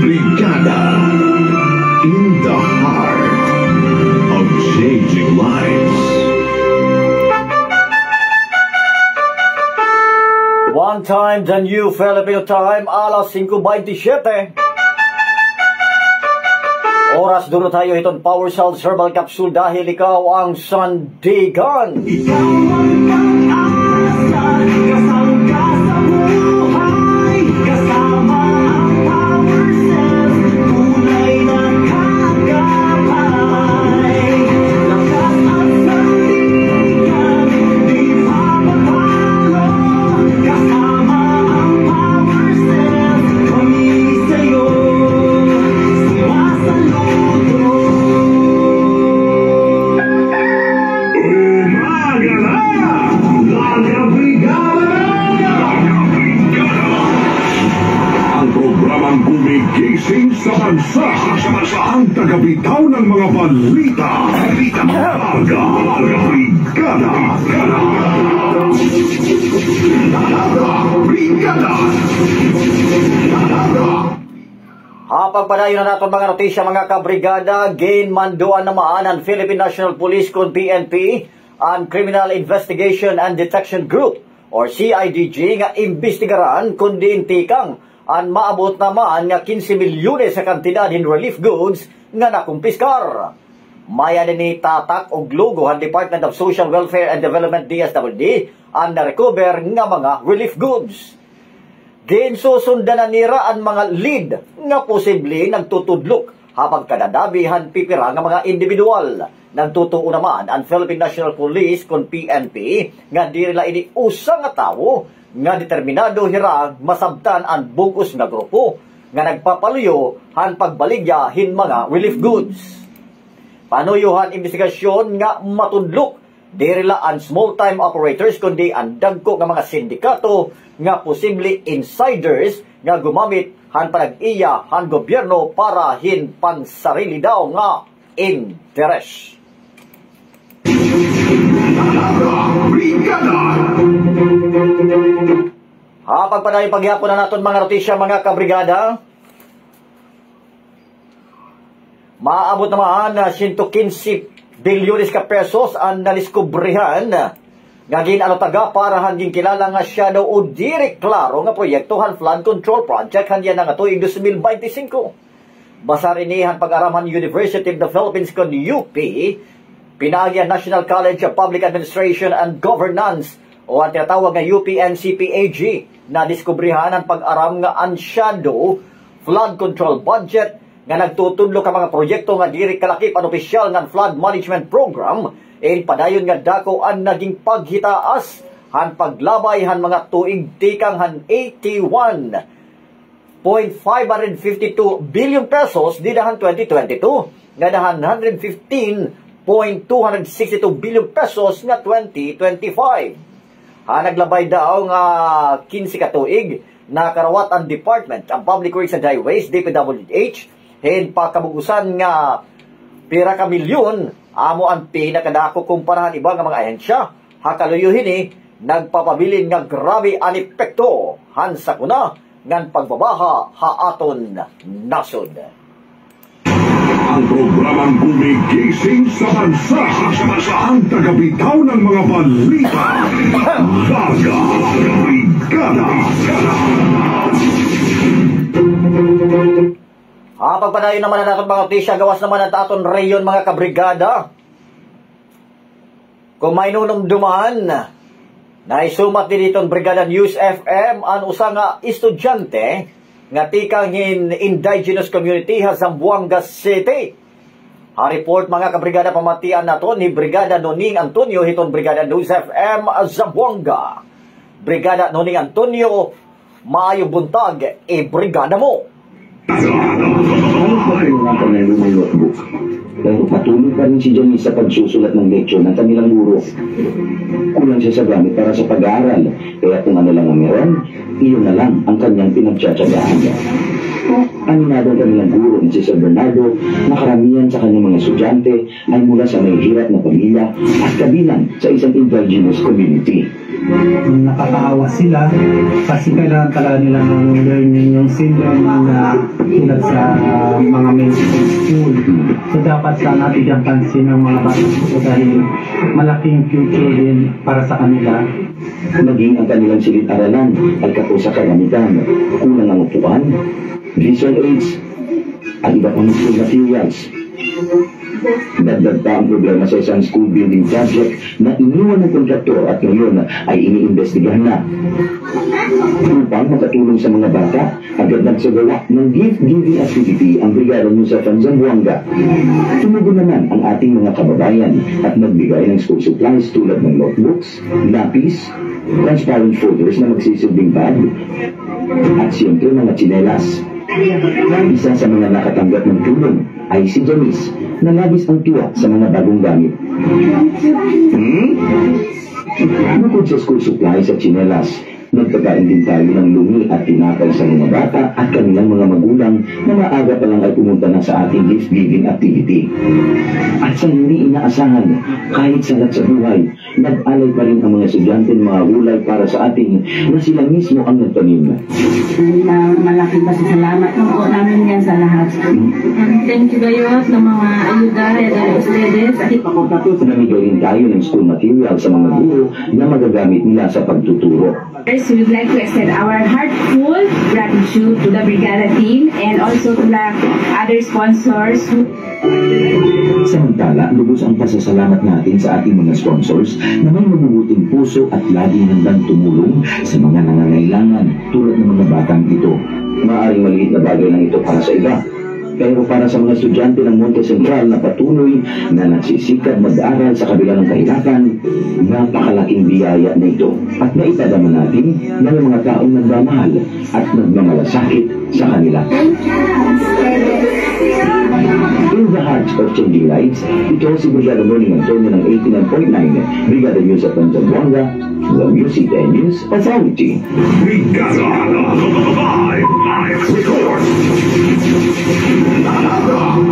Brigada, in the heart of changing lives. One time, the new Filipino time, alas 5:27. Oras duro tayo itong Power Cells Herbal Capsule dahil ikaw ang sandigan. Ikaw ang pag-asa, kasama ka sa buhay, kasama ang Power Cells, tunay na kagapay. Lakas at sandigan, di papatalo, kasama ang Power Cells, kami sa'yo, sumasaludo. Umaga na! Laga Brigada! Ang programang gumigising sa bansa. Ang tagabitaw ng mga balita. Laga Brigada! Laga Brigada! Pagpadayon na natin mga notisya mga kabrigada, gain manduan naman ang Philippine National Police kung PNP ang Criminal Investigation and Detection Group or CIDG nga imbestigaran kundi intikang ang maabot naman nga 15 milyones sa kantidad in relief goods nga nakumpiskar. Maya ni tatak og logo ang Department of Social Welfare and Development DSWD ang na-recover nga mga relief goods. Ginsusundan na nira ang mga lead nga posible nagtutudlok habang kadadabihan pipira nga mga individual. Nagtutuo naman ang Philippine National Police kung PNP nga di nila ini usa nga tawo nga determinado hirang masabtan ang bugos nga grupo nga nagpapaluyo han pagbaligya hin mga relief goods. Panuyuhan investigasyon nga matudlok diri la ang small-time operators kundi ang dagko nga mga sindikato nga posible insiders nga gumamit han panag-iya han gobyerno para hin pansarili daw nga interes. Pagpadayon paghihapon na naton mga notisya mga kabrigada. Maabot naman na 115 bilyones ka pesos ang naliskubrihan nga ginalotaga para hanging kilala nga siya daw o direk klaro nga proyektohan flood control project hangyan nga tuig 2025. Basa rinihan pag-araman University of the Philippines kon UP Pinaagi ang National College of Public Administration and Governance o ang tinatawag na UPNCPAG na diskubrihan ang pag-aram nga ansyado flood control budget nga nagtutudlo ka mga proyekto nga diri kalakip ang opisyal nga flood management program in padayon nga dako ang naging paghitaas han paglabay han mga tuig tikang han 81.552 billion pesos di dahan 2022 nga dahan 115.262 billion pesos nga 2025. Naglabay daw nga 15 ka tuig na karawat ang Department ang Public Works and Highways DPWH hen pakabugusan nga pira ka milyon amo ang pinakadako kumparahan iba nga mga ahensya. Hakaluyuhin nagpapabilin nga grabe ang epekto han sakuna ngan pagbabaha haaton nasod. Ang programang gumigising sa bansa, ang tagabitaw ng mga balita, Larga Brigada. Pagpadayon naman na natin mga notisya, gawas naman ang taton rayon mga kabrigada. Kung may nunumduman, naisumat din itong Brigada News FM ang usa nga estudyante nga tikang in indigenous community sa Zamboanga City. Report mga kabrigada pamatian nato ni Brigada Noning Antonio hitong Brigada News FM Zamboanga. Brigada Noning Antonio, maayong buntag, brigada mo. Ano pa pinunatan ng lumang notebook? Pero patuloy pa rin si Janice sa pagsusulat ng leksyon ng kanilang guro. Kulang siya sa gamit para sa pag-aaral, kaya kung ano lang ang meron, iyon na lang ang kanyang pinagtsatsagaan. Aminado ang kanilang guro ni si Sir Bernardo na karamihan sa kanyang mga estudyante ay mula sa may hirap na pamilya at kabilang sa isang indigenous community. Nakakaawa sila kasi kailangan talaga nila ng learning yung syndrome na tulad sa mga mainstream school. So dapat sana bigyan pansin ng mga bata dahil malaking future din para sa kanila. Maging ang kanilang silid-aralan ay kapos sa kagamitan, kulang ang upuan, visual aids, at iba pang school materials. Dagdag pa ang problema sa isang school building project na iniwan ng kontraktor at ngayon ay iniimbestigahan na. Upang makatulong sa mga bata, agad nagsagawa ng gift-giving activity ang Brigada News FM Zamboanga. Tumugon naman ang ating mga kababayan at nagbigay ng school supplies tulad ng notebooks, lapis, transparent folders na magsisilbing bag, at siyempre mga tsinelas. Isa sa mga nakatanggap ng tulong ay si Janice na labis ang tuwa sa mga bagong gamit. Bukod sa school supplies at tsinelas, nagpagkain din tayo ng lumi at tinapay sa mga bata at kanilang mga magulang na maaga pa lang ay pumunta na sa ating gift-giving activity. At sa hindi inaasahan, kahit salat sa buhay, nag-alay pa rin ang mga estudyante ng mga gulay para sa ating na sila mismo ang nagtanim. Malaking pasasalamat po namin yan sa lahat. Thank you kayo ng mga ayuda at ustedes. Namigay rin tayo ng school material sa mga guro na magagamit nila sa pagtuturo. First, we would like to extend our heartful gratitude to the Brigada team and also to the other sponsors. Samantala, lubos ang pasasalamat natin sa ating mga sponsors na may mabubuting puso at laging handang tumulong sa mga nangangailangan tulad ng mga batang ito. Maaaring maliit na bagay lang ito para sa iba. Pero para sa mga estudyante ng Monte Central na patuloy na nagsisikap mag-aaral sa kabila ng kahirapan, napakalaking biyaya na ito. At naipadama natin na may mga taong nagmamahal at nagmamalasakit sa kanila. In the heart of changing lives, ito si Brigada Noning Antonio ng 89.9, Brigada News at Zamboanga, the Music and News Authority. Brigada Live Record.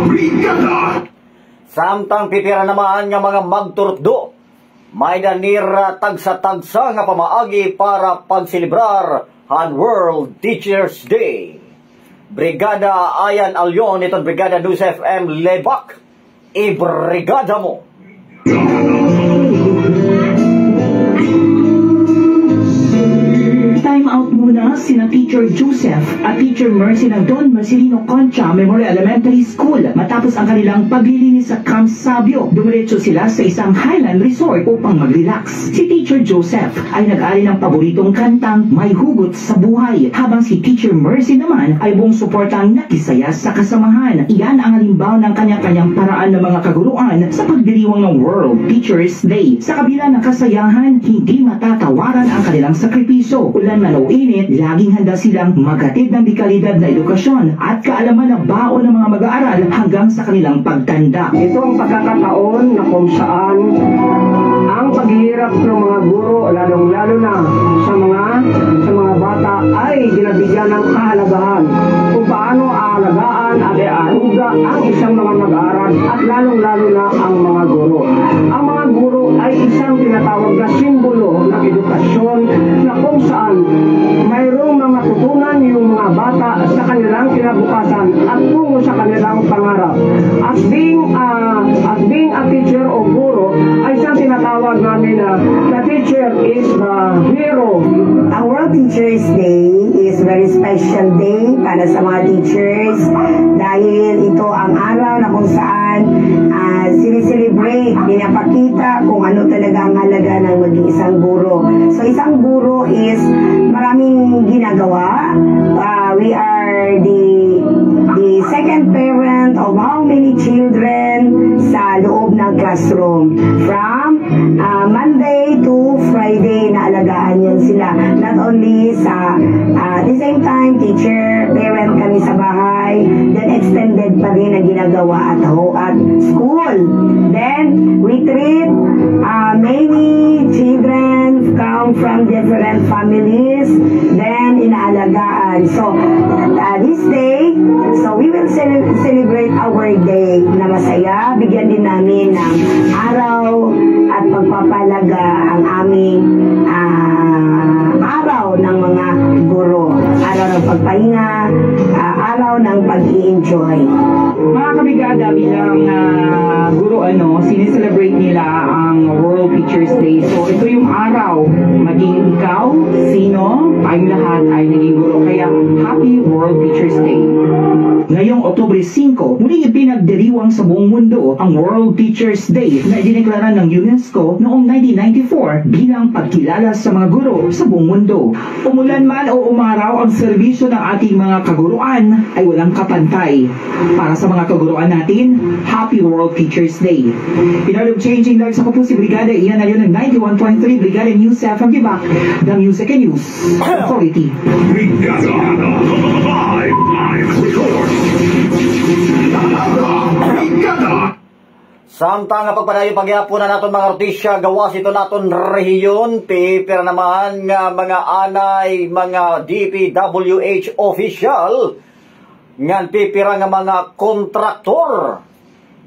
Brigada. Samtang pipira naman nga mga magturutdo, may nanira tagsa-tagsa nga pamaagi para pagsilibrar ang World Teachers Day. Brigada Ayan Alyon, itong Brigada News FM Lebak, ibrigada mo. Tayo Nag-time out muna sina Teacher Joseph at Teacher Mercy ng Don Marcelino Concha Memorial Elementary School matapos ang kanilang paglilinis sa Camp Sabio. Dumiretso sila sa isang Highland Resort upang mag-relax. Si Teacher Joseph ay nag-ari ng paboritong kantang May Hugot sa Buhay, habang si Teacher Mercy naman ay buong suportang nakisaya sa kasamahan. Iyan ang halimbawa ng kanya-kanyang paraan ng mga kaguruan sa pagdiriwang ng World Teachers Day. Sa kabila ng kasayahan, hindi matatawaran ang kanilang sakripisyo. Ulan man o init, laging handa silang maghatid ng dekalidad na edukasyon at kaalaman na baon ng mga mag-aaral hanggang sa kanilang pagtanda. Ito ang pagkakataon na kung saan ang paghihirap ng mga guro, lalong-lalo na sa mga bata ay ginabigyan ng kahalagahan kung paano aalagaan at iaruga ang isang mga mag-aaral at lalong-lalo na ang mga guro. Ang mga guro ay isang tinatawag na simbolo ng edukasyon na kung saan mayroong mga tutunan yung mga bata sa kanilang kinabukasan at tungo sa kanilang pangarap. At being a teacher o guro ay isang tinatawag namin na the teacher is the hero. Ang World Teachers Day is very special day para sa mga teachers dahil ito ang araw na kung saan sineselebrate, pinapakita kung ano talaga ang halaga ng maging isang guro. So isang guro is maraming ginagawa. We are the second parent of how many children sa loob ng classroom. From Monday to Friday na alagaan yun sila. Not only sa at the same time, teacher, parent kami sa bahay, then extended pa rin na ginagawa at school. Then we treat many children come from different families, then inaalagaan. So this day, so we will celebrate our day na masaya. Bigyan din namin ng araw at pagpapalaga ang aming araw ng mga guro. Araw ng pagpahinga, araw ng pag-i-enjoy. Mga kabigada, bilang guro, sineselebrate nila ang World Teachers Day. So ito yung araw, maging ikaw, sino, tayong lahat ay naging guro. Kaya Happy World Teachers Day. Ngayong Oktubre 5, muling ipinagdiriwang sa buong mundo ang World Teachers Day na idineklara ng UNESCO noong 1994 bilang pagkilala sa mga guro sa buong mundo. Umulan man o umaraw, ang serbisyo ng ating mga kaguruan ay walang kapantay. Para sa mga kaguruan natin, Happy World Teachers Day. In order of changing lives, ako po si Brigada Ian Alion ng 91.3 Brigada News FM Gibac, the Music and News Authority. Brigada Live Record. Brigada. Samtang nga pagpadayo pagyapunan naton mga rotisya, gawas ito naton rehiyon, pero naman nga mga anay, mga DPWH official, ngan pipira nga mga kontraktor,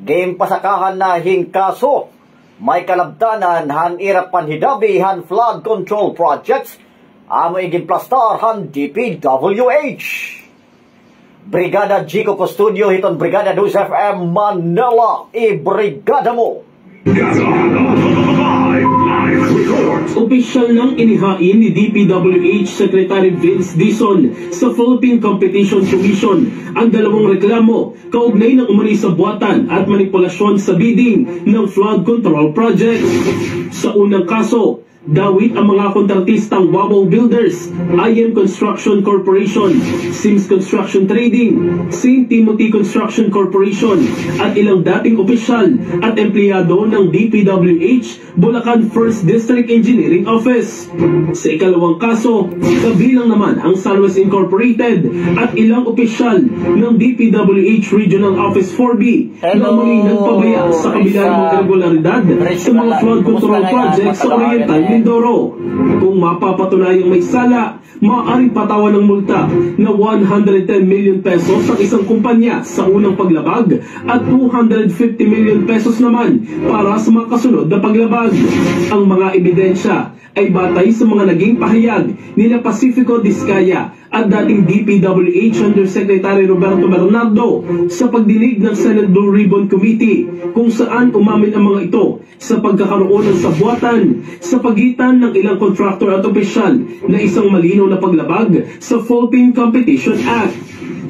game pasakahan na hingkaso, may kalabtanan, han irap panhidabi, han flood control projects, amo igin plastar, han DPWH. Brigada Jico Custodio, hiton Brigada News FM Manila, i-brigada mo! Opisyal nang inihain ni DPWH Secretary Vince Dizon sa Philippine Competition Commission ang dalawang reklamo kaugnay ng umani sa buwatan at manipulasyon sa bidding ng flood control project. Sa unang kaso, dawit ang mga kontratistang Wawaw Builders, IM Construction Corporation, Sims Construction Trading, St. Timothy Construction Corporation at ilang dating opisyal at empleyado ng DPWH Bulacan 1st District Engineering Office. Sa ikalawang kaso, kabilang naman ang Salwas Incorporated at ilang opisyal ng DPWH Regional Office 4B na muling nagpabaya sa kabilang irregularidad sa mga flood control projects sa Oriental Mindoro. Kung mapapatunayang may sala, maaaring patawan ng multa na 110 million pesos ang isang kumpanya sa unang paglabag at 250 million pesos naman para sa mga kasunod na paglabag. Ang mga ebidensya ay batay sa mga naging pahayag nila Pacifico Discaya at dating DPWH Undersecretary Roberto Bernardo sa pagdinig ng Senate Blue Ribbon Committee kung saan umamin ang mga ito sa pagkakaroon ng sabwatan sa pagitan ng ilang kontraktor at opisyal na isang malinaw na paglabag sa Philippine Competition Act.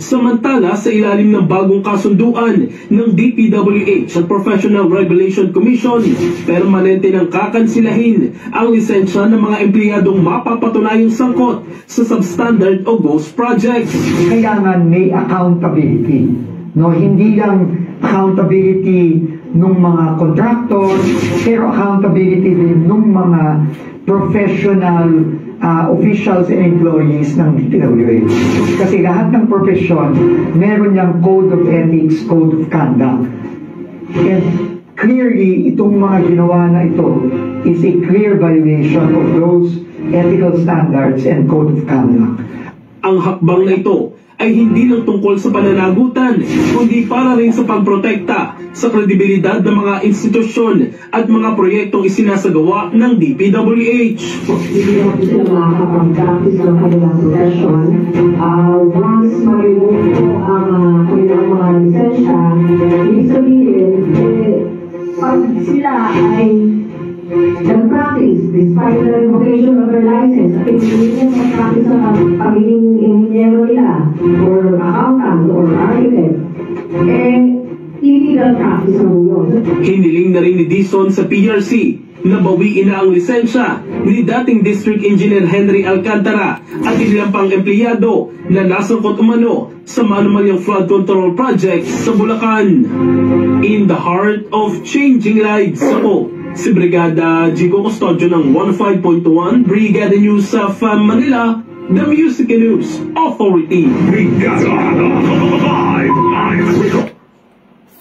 Samantala, sa ilalim ng bagong kasunduan ng DPWH at Professional Regulation Commission, permanente nang kakansilahin ang lisensya ng mga empleyadong mapapatunayang sangkot sa substandard o ghost projects. Kailangan may accountability. No, hindi lang accountability ng mga contractors, pero accountability din ng mga professional officials and employees ng DPWH. Kasi lahat ng profession, meron niyang code of ethics, code of conduct. And clearly, itong mga ginawa na ito is a clear violation of those ethical standards and code of conduct. Ang hakbang na ito ay hindi lang tungkol sa pananagutan, kundi para rin sa pagprotekta sa kredibilidad ng mga institusyon at mga proyektong isinasagawa ng DPWH. Hindi naman sila makakapag-practice ng kanilang profession. Once ma-remove po ang kanilang mga lisensya, ibig sabihin, pag sila ay nag-practice despite the revocation of their license, at hindi nila mag-practice sa pagiging engineer nila or accountant or architect, illegal practice ang yun. Hiniling na rin ni Dizon sa PRC na bawiin na ang lisensya ni dating District Engineer Henry Alcantara at ilang pang empleyado na nasangkot umano sa manumalyang flood control project sa Bulacan. In the heart of changing lives, ako si Brigada Jigo Custodio ng 15.1 Brigada News of Manila, the Music News Authority.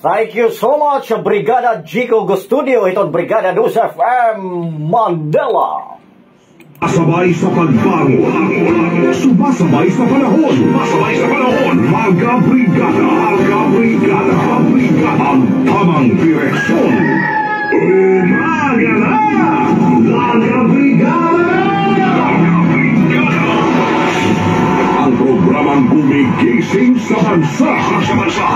Thank you so much, Brigada Jigo Custodio. Ito Brigada News FM Manila. Sabay sa pagbangon, sumasabay sa panahon, Mga Brigada, ang tamang direksyon. Umaga na! Mga Brigada! Ang programang gumigising sa bansa.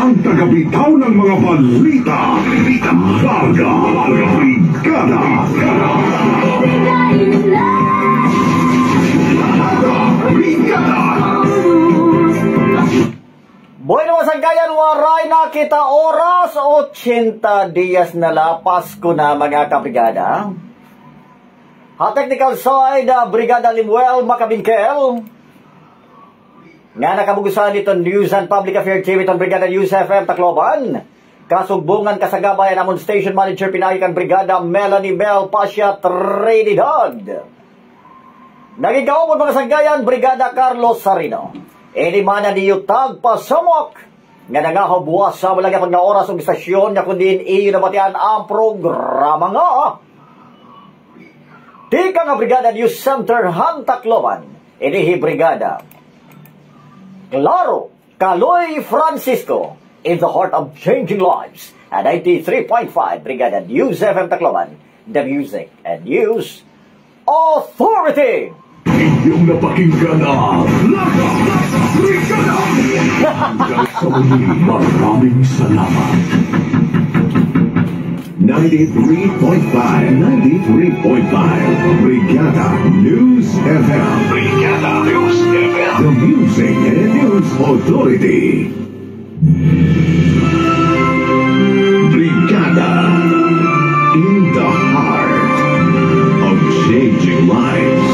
Ang tagabitaw ng mga balita. Mga Brigada! Bueno, masangkayan, waray na kita oras, 80 dias na lapas ko na mga kabrigada. Ha technical side, Brigada Limuel Macabinkel. Nga nakabugusan nito News and Public Affairs TV itong Brigada News FM Tacloban. Kasugbungan kasagabayan amon Station Manager Pinahikan Brigada Melanie Mel Pasha Trinidad. Nagigawon mga sangkayan, Brigada Carlos Sarino. Inimana ni Yutag Pasamok nga nangahaw buwas sa malagya pag na oras ng istasyon nga kundi iyo na batian ang programa nga. Tika nga Brigada News Center Hantacloban. Inihi Brigada Claro Caloy Francisco in the heart of changing lives at 93.5 Brigada News FM Tacloban, the Music and News Authority. Inyong napakinggan ang Brigada! Hanggang sa muli, maraming salamat. 93.5 Brigada News FM. Brigada News FM. The Music and News Authority. Brigada in the heart of changing lives.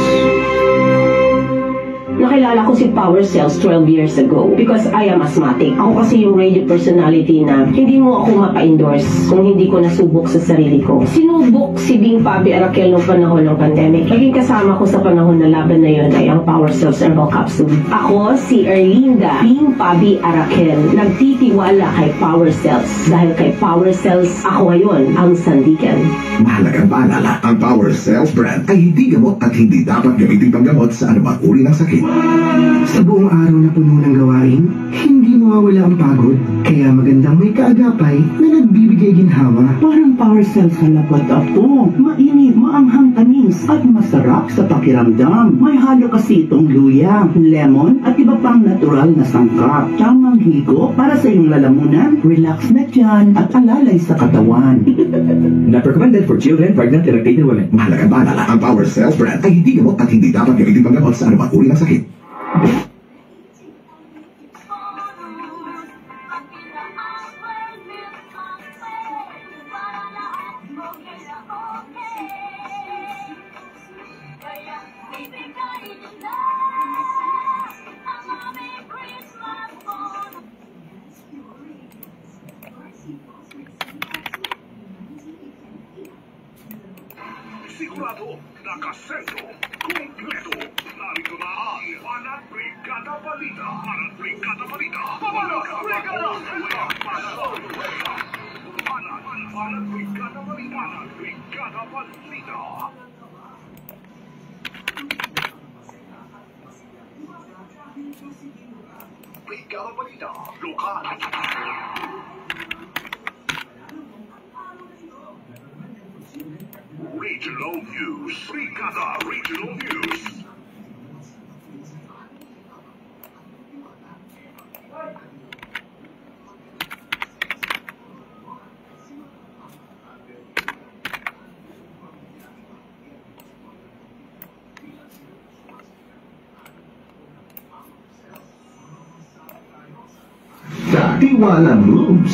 Nakilala ko si Power Cells 12 years ago because I am asthmatic. Ako kasi yung radio personality na hindi mo ako mapa-endorse kung hindi ko nasubok sa sarili ko. Sinubok si Bing Fabi Arakel noong panahon ng pandemic. Naging kasama ko sa panahon na laban na yun ay ang Power Cells Herbal Capsule. Ako si Erlinda Bing Fabi Arakel. Nagtitiwala kay Power Cells. Dahil kay Power Cells, ako ngayon ang sandigan. Mahalagang paalala, ang Power Cells brand ay hindi gamot at hindi dapat gamitin panggamot sa anumang uri ng sakit. Sa buong araw na puno ng gawain, hindi mawawala ang pagod. Kaya magandang may kaagapay na nagbibigay ginhawa. Parang Power Cells sa lapat ako. Mainit, maanghang tamis. matamis at masarap sa pakiramdam. May halo kasi itong luya, lemon at iba pang natural na sangkap. Tamang higo para sa iyong lalamunan, relax na dyan at alalay sa katawan. Not recommended for children, pregnant, and lactating women. Mahalagang maalala, ang Power Cells brand ay hindi gamot at hindi dapat gamitin panggamot sa anumang uri ng sakit. Sigurado, nakasentro, kumpleto. Narito na ang Banat Brigada Balita. Banat Brigada Balita. Banat Brigada Balita. Banat Brigada Balita. Banat Brigada Balita. Brigada Balita. Lokal. Regional News. Brigada Regional News. Tiwala Moves.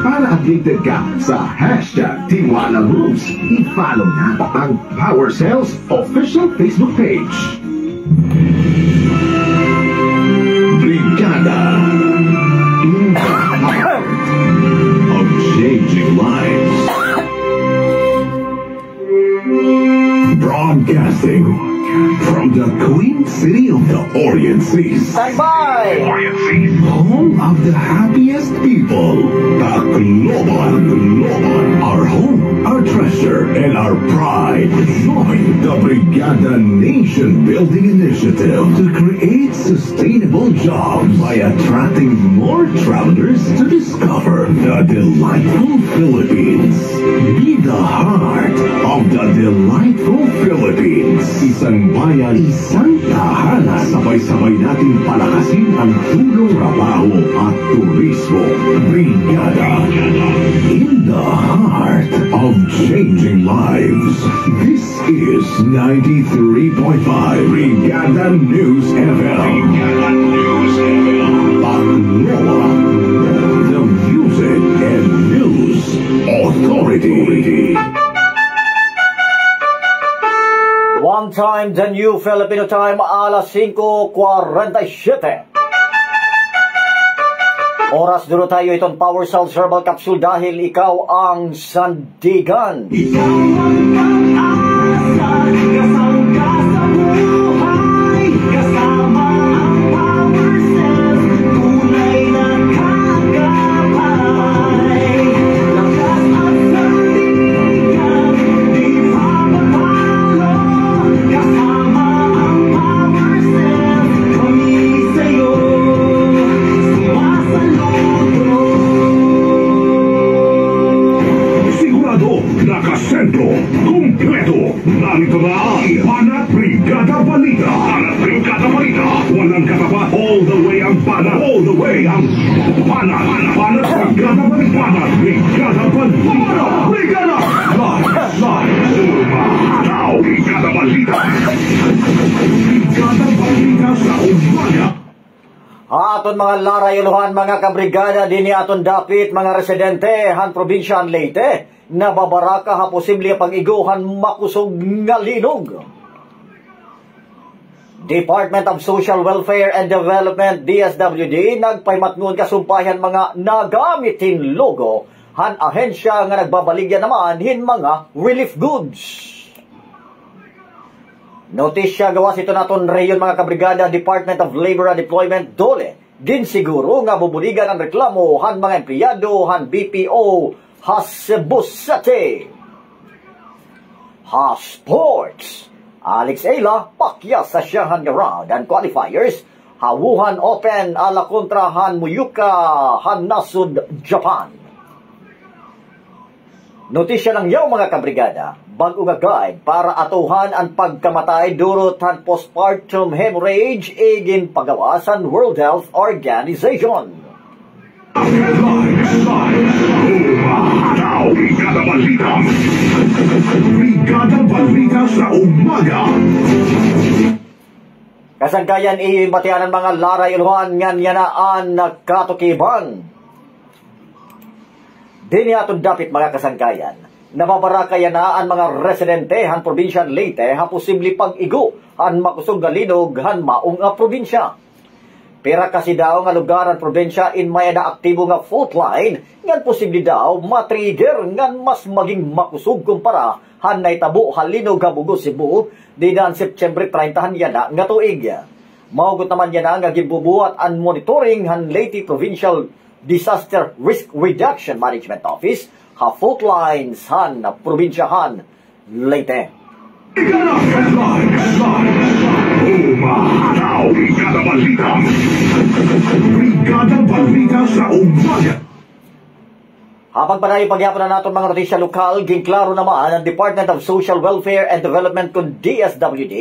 Para updated ka sa hashtag Tiwala Moves, i-follow na ang Power Cells official Facebook page. Brigada in the heart of changing lives. Broadcasting from the Queen City of the Orient Seas. Standby! Orient Seas. Home of the happiest people. Tacloban. Our home, our treasure, and our pride. Join the Brigada Nation Building Initiative to create sustainable jobs by attracting more travelers to discover the delightful Philippines. Be the heart of the delightful Philippines. Isang bayan, isang tahanan. Sabay-sabay natin palakasin ang tulong trabaho at turismo. Brigada. In the heart of changing lives. This is 93.5 Brigada News FM. Brigada News FM. Tacloba. The Music and News Authority. One time, the new Filipino time, alas 5:47. Oras duro tayo itong Power Cells Herbal Capsule dahil ikaw ang sandigan. Ikaw ang pag-asa, kasangka sa buhay, kasama ang Power Cells, tunay na kagabay. Lakas at sandigan, di mapapalo, kasama ang Power Cells, kami sa'yo. Sigurado, nakasentro, kumpleto. Narito na ang Banat Brigada Balita. Banat Brigada Balita. Walang katapat. All the way ang Banat. All the way ang Banat. Banat Brigada Balita. Banat Brigada Balita. Brigada. Live. Now, Brigada Balita. Brigada Balita sa umaga. Aton mga larayuluhan, mga kabrigada, dini aton dapit, mga residente, han probinsya han Leyte, nababaraka ha posible pag-iguhan makusog nga linog. Department of Social Welfare and Development, DSWD, nagpaymatngon kasumpayan mga nagamitin logo, han ahensya nga nagbabaligya naman hin mga relief goods. Notisya gawas ito naton reyon, mga kabrigada, Department of Labor and Employment, DOLE. Din siguro nga bubuligan ang reklamo han mga empleyado han BPO Hasebusate. Ha Sports. Alex Ayla, pakyas sa Shanghai round and qualifiers. Hawuhan Open ala kontra han Muyuka han nasud Japan. Notisya lang yaw mga kabrigada, bag-o nga guide para atuhan ang pagkamatay durot han postpartum hemorrhage igin pagawasan World Health Organization. Brigada Balita. Brigada Balita sa umaga. Kasangkayan iimbatian ng mga laray iluhan ngan yanaan nagkatukiban. Dini atong dapit mga kasangkayan, nababarakayan na ang mga residente han probinsya Leyte ha posible pag-igo han makusog nga linog han maong nga probinsya. Pera kasi daw nga lugar ang probinsya in may na aktibo nga fault line ngan posible daw matrigger ngan mas maging makusog kumpara han naitabo halinog nga Bugo Cebu di na September 30 han yana nga tuig. Maugot naman yana nga gibubuhat ang monitoring han Leyte Provincial Disaster Risk Reduction Management Office ha fault lines han na probinsyahan Leyte. Brigada Balita. Brigada Balita sa umaga. Habang panayo pagyapon na natin mga notisya lokal, ginklaro naman ang Department of Social Welfare and Development kung DSWD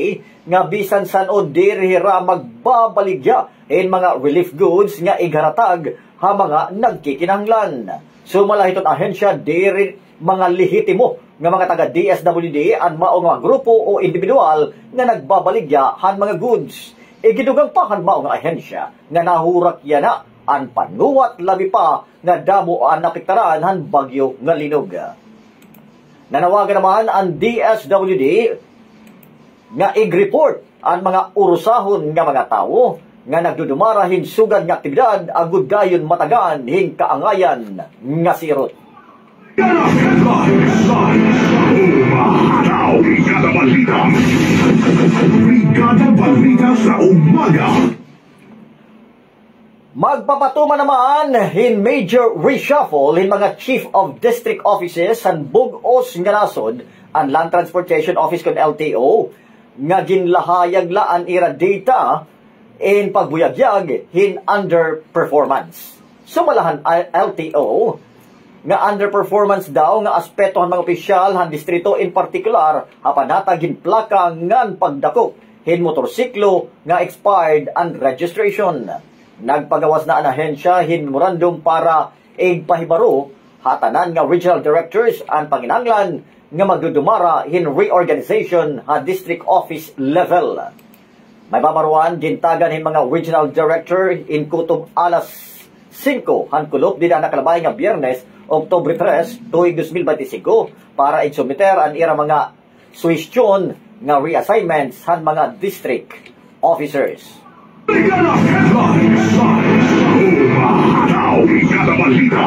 nga bisan san o dirihira magbabaligya in mga relief goods nga igaratag ha mga nagkikinahanglan. Sumala itong ahensya diri mga lehitimo nga mga taga DSWD ang mao nga grupo o individual nga nagbabaligya han mga goods. Igidugang pa han mao nga ahensya nga nahurak yana ang panuwat labi pa nga damo ang napiktaran han bagyo nga linog. Nanawagan naman ang DSWD nga i-report ang mga urusahon nga mga tao nga nagdudumara hinsugan nga aktibidad agud gayon matagan hing kaangayan nga sirot. Brigada Balita. Brigada Balita sa umaga. Magpapatuman naman in major reshuffle in mga Chief of District Offices san bug-os nga nasod ang Land Transportation Office kon LTO nga ginlahayag la an ira data in pagbuyagyag hin underperformance. Sumalahan LTO nga underperformance daw nga aspeto ng mga opisyal han distrito in particular hapanata ginplaka ngan pagdako hin motorsiklo nga expired ang registration. Nagpagawas na ang ahensya hin memorandum para igpahibaro hatanan nga regional directors ang panginanglan nga magdudumara hin reorganization ha district office level. May babaruan gintagan hin mga regional director in kutob alas 5 han kulop di na nakalabay nga Biyernes, Oktubre 3, tuig 2025 para isumiter ang ira mga suwestyon nga reassignments han mga district officers. Brigada Balita.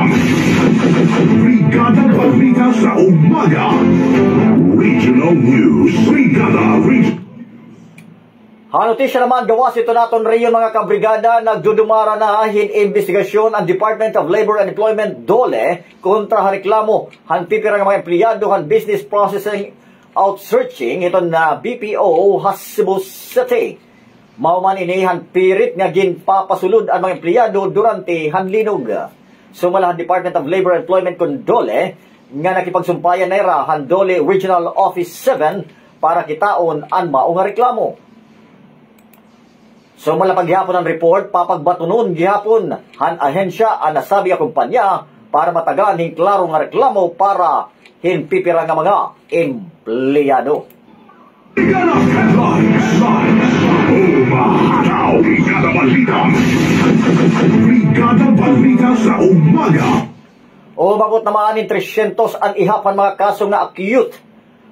Brigada Balita sa umaga. Regional News. Notisya naman gawas ito naton riyon mga kabrigada, nagdudumara na hin investigasyon ang Department of Labor and Employment DOLE kontra ha reklamo han pipira nga mga empleyado han business processing outsourcing ito na BPO ha Cebu City. Mauman inihan pirit nga ginpapasulod ang mga empleyado durante han linog. Sumala han Department of Labor and Employment kon DOLE nga nakipagsumpayan na han DOLE Regional Office 7 para kitaon ang mao nga reklamo. Sumala paghihapon ang report papagbatunon gihapon han ahensya ang nasabi nga kumpanya para matagan hin klaro nga reklamo para hin pipira nga mga empleyado. Brigada Balita. Brigada Balita sa umaga. Umabot naman in 300 ang ihapan mga kaso nga acute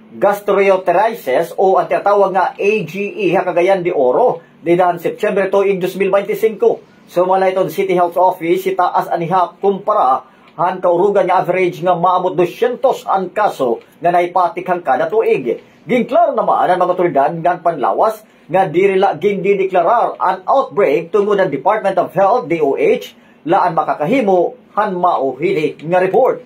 gastroenteritis o ang tinatawag nga AGE ha Cagayan de Oro dinan September tuig 2025. Sumala itong City Health Office itaas ang ihap kumpara han kaurugan nga average nga maabot 200 ang kaso nga naipatik kada tuig. Ginklaro naman ang mga otoridad nga panlawas nga dirila gindideklarar ang outbreak tungod ang Department of Health DOH laan makakahimo han mauhili nga report.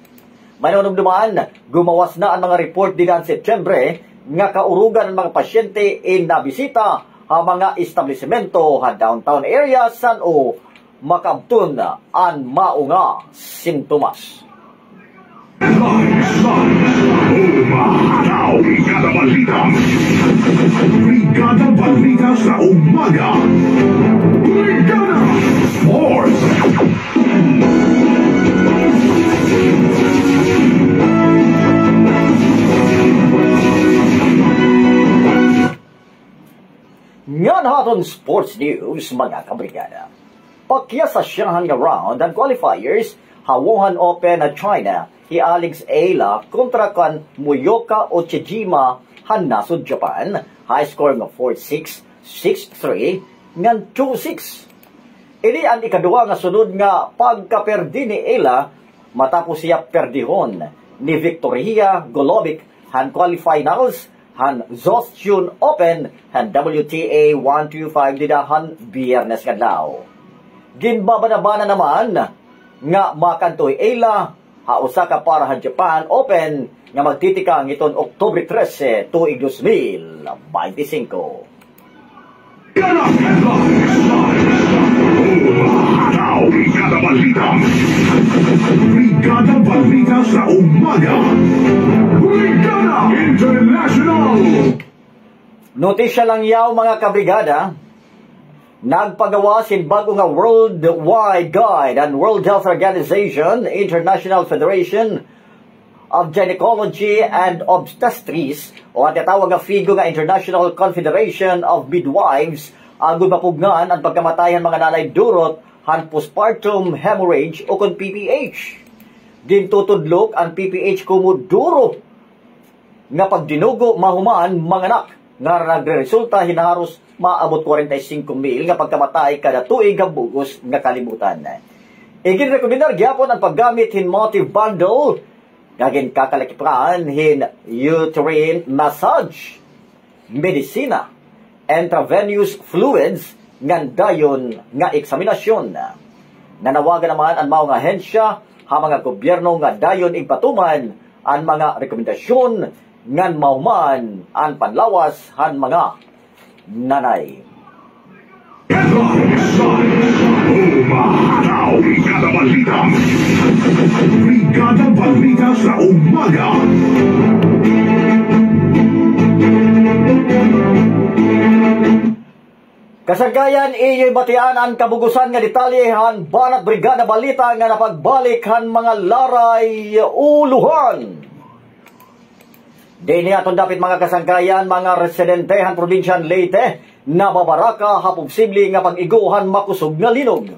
Manunumduman, gumawas na ang mga report dinan September nga kaurugan ang mga pasyente in nabisita ang mga establishmento ha downtown area san o makabtun ang maunga sintomas. Umahataw! Brigada Balita! Brigada Balita sa umaga! Brigada Sports! Nga naton sports news mga kabrigada. Pakya sa Shanghai round ang qualifiers, Hawuhan Open at China, Alex Ayla kontra kan Muyoka Ochijima Hanasud Japan, high score ng 4-6, 6-3, ngan 2-6. Ini ang ikaduha nga sunod nga pagkaperdi ni Ayla matapos siya perdihon ni Victoria Golovic han qualifinals han Zostyun Open han WTA 125 didahan Biyernes kadlaw. Ginbabanabana naman nga makantoy Ayla hausa ka para han Japan Open nga magtitikang iton Oktubre 13 tuig 2025. Umahataw! Brigada Balita! Brigada Balita sa umaga! Brigada International! Notisya lang yaw mga kabrigada, nagpagawa sin bago nga Worldwide Guide and World Health Organization, International Federation of Gynecology and Obstetrics o ang tatawag nga FIGO nga International Confederation of Midwives agud mapugnan ang pagkamatayan mga nanay durot han postpartum hemorrhage o kon PPH. Gintutudlok ang PPH kumuduro nga pagdinugo mahuman mga anak nga nagresulta hinaharos maabot 45,000 nga pagkamatay kada tuig nga bugos nga kalibutan. Iginrekomendar gyapon ang paggamit hin motive bundle gagin kakalakipan hin uterine massage, medisina, intravenous fluids ngan dayon nga eksaminasyon. Nanawagan naman ang mga ahensya ha mga gobyerno nga dayon igpatuman ang mga rekomendasyon ngan mauman ang panlawas han mga nanay. Umahataw! Brigada Balita! Brigada Balita sa umaga! Kasagayan iyo'y batian ang kabugusan nga detalyehan banat Brigada Balita nga napagbalik han mga laray uluhan. Dini aton dapit mga kasagayan mga residente han probinsyan Leyte na babaraka hapugsimli nga pag-iguhan makusog nga linog.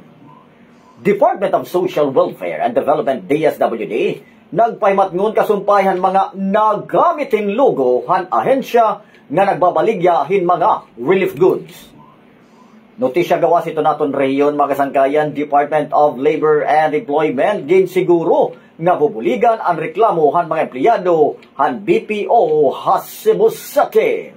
Department of Social Welfare and Development DSWD nagpahimatngon kasumpayhan mga nagamitin logo han ahensya nga nagbabaligya hin mga relief goods. Notisya gawas ito naton reyon mga kasangkayan, Department of Labor and Employment ginsiguro nga bubuligan ang reklamo han mga empleyado han BPO Hasimusake.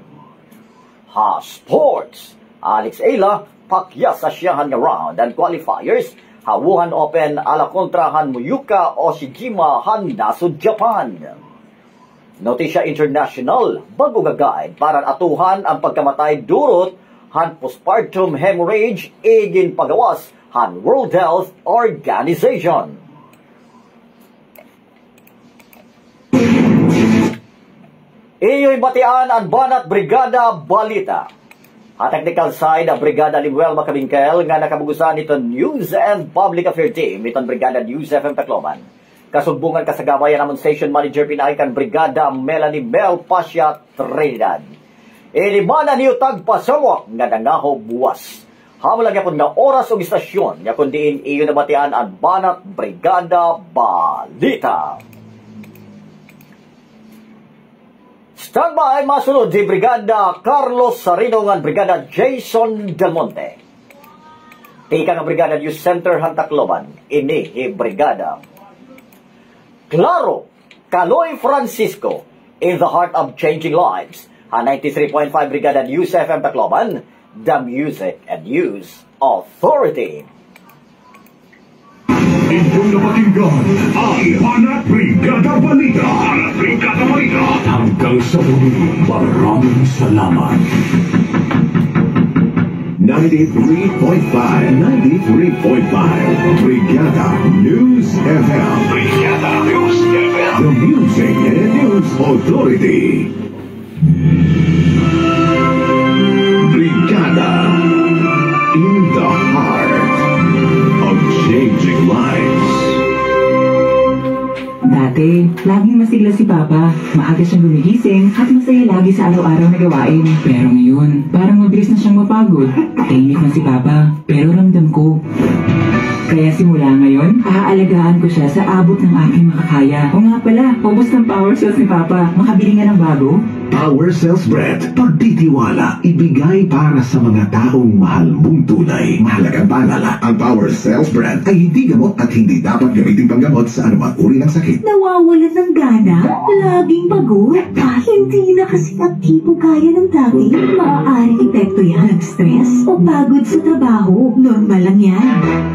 Ha Sports, Alex Ayla pakya sa Shanghai round and qualifiers, Hawuhan Open ala kontra han Muyoka Ochijima han nasud Japan. Notisya International, bago nga guide para atuhan ang pagkamatay durot han postpartum hemorrhage igin pagawas han World Health Organization. Iyo'y batian ang banat Brigada Balita. At technical side ang Brigada Limuel Macabingkel nga nakabugusan ito News and Public Affairs Team itong Brigada News FM Tacloban. Kasumbungan kasagabayan namon Station Manager pinaikan Brigada Melanie Mel Pasha Trinidad. Ilimana niyo tagpasawak nga nangaho buwas. Hamulang yapon nga oras o istasyon nga kundiin iyo nabatian ang banat Brigada Balita. Standby masunod si Brigada Carlos Sarino ng Brigada Jason Del Monte. Tika ng Brigada News Center Tacloban, ini Brigada Claro, Caloy Francisco, in the heart of changing lives. 93.5 Brigada News FM Tacloban, the Music and News Authority. Inyong napakinggan ang Banat Brigada Balita. Banat Brigada Balita. Hanggang sa muli, maraming salamat. 93.5 Brigada News FM. Brigada News FM. The Music and News Authority. Brigada, in the heart of changing lives. Dati, laging masigla si Papa. Maaga siyang gumigising at masaya lagi sa araw-araw na gawain. Pero ngayon, parang mabilis na siyang mapagod. Tahimik na si Papa, pero ramdam ko. Kaya simula ngayon, aalagaan ko siya sa abot ng aking makakaya. O nga pala, paubos ng power cells ni Papa. Makabili nga ng bago? Power Cells Bread, pagtitiwala, ibigay para sa mga taong mahal mong tunay. Mahalagang paalala, ang Power Cells Bread ay hindi gamot at hindi dapat gamitin panggamot sa anumang uri ng sakit. Nawawalan ng gana, laging pagod, hindi na kasi aktibo kaya ng dati. Maaaring epekto yan ng stress o pagod sa trabaho. Normal lang yan.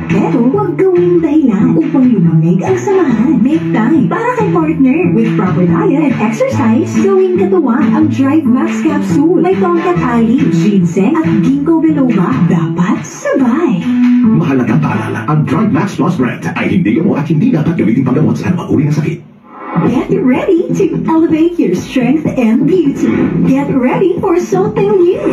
Pero huwag gawing dahilan upang lumamig ang samahan. Make time para kay partner. With proper diet and exercise, gawing katuwang ang Drive Max Capsule. May tongkat ali, ginseng at ginkgo biloba. Dapat sabay. Mahalagang paalala, ang Drive Max Plus Bread ay hindi gamot at hindi dapat gamitin panggamot sa anumang uri ng sakit. Get ready to elevate your strength and beauty. Get ready for something new.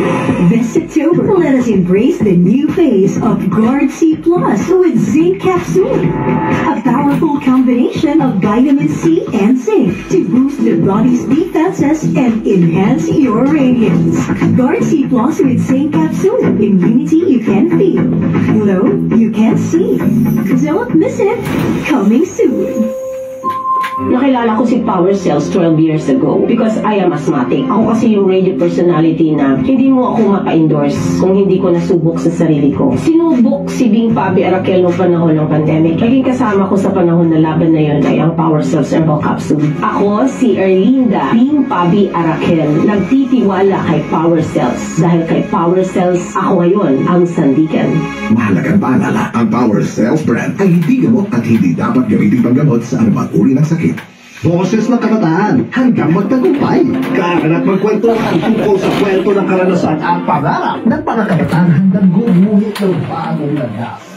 This October, let us embrace the new phase of Guard C Plus with Zinc Capsule. A powerful combination of vitamin C and zinc to boost the body's defenses and enhance your radiance. Guard C Plus with Zinc Capsule. Immunity you can feel. Glow you can see. Don't miss it. Coming soon. Nakilala ko si Power Cells 12 years ago because I am asthmatic. Ako kasi yung radio personality na hindi mo ako mapa-endorse kung hindi ko nasubok sa sarili ko. Sinubok si Bing Fabi Araquel noong panahon ng pandemic. Naging kasama ko sa panahon na laban na yun ay ang Power Cells Herbal Capsule. Ako si Erlinda Bing Fabi Araquel. Nagtitiwala kay Power Cells. Dahil kay Power Cells, ako ngayon ang sandigan. Mahalagang paalala, ang Power Cells Brand ay hindi gamot at hindi dapat gamitin panggamot sa anumang uri ng sakit. Boses ng kabataan hanggang magtagumpay. Kakanat magkwentuhan tungkol sa kwento ng karanasan at pangarap ng mga kabataan hanggang gumuhit ng bagong landas.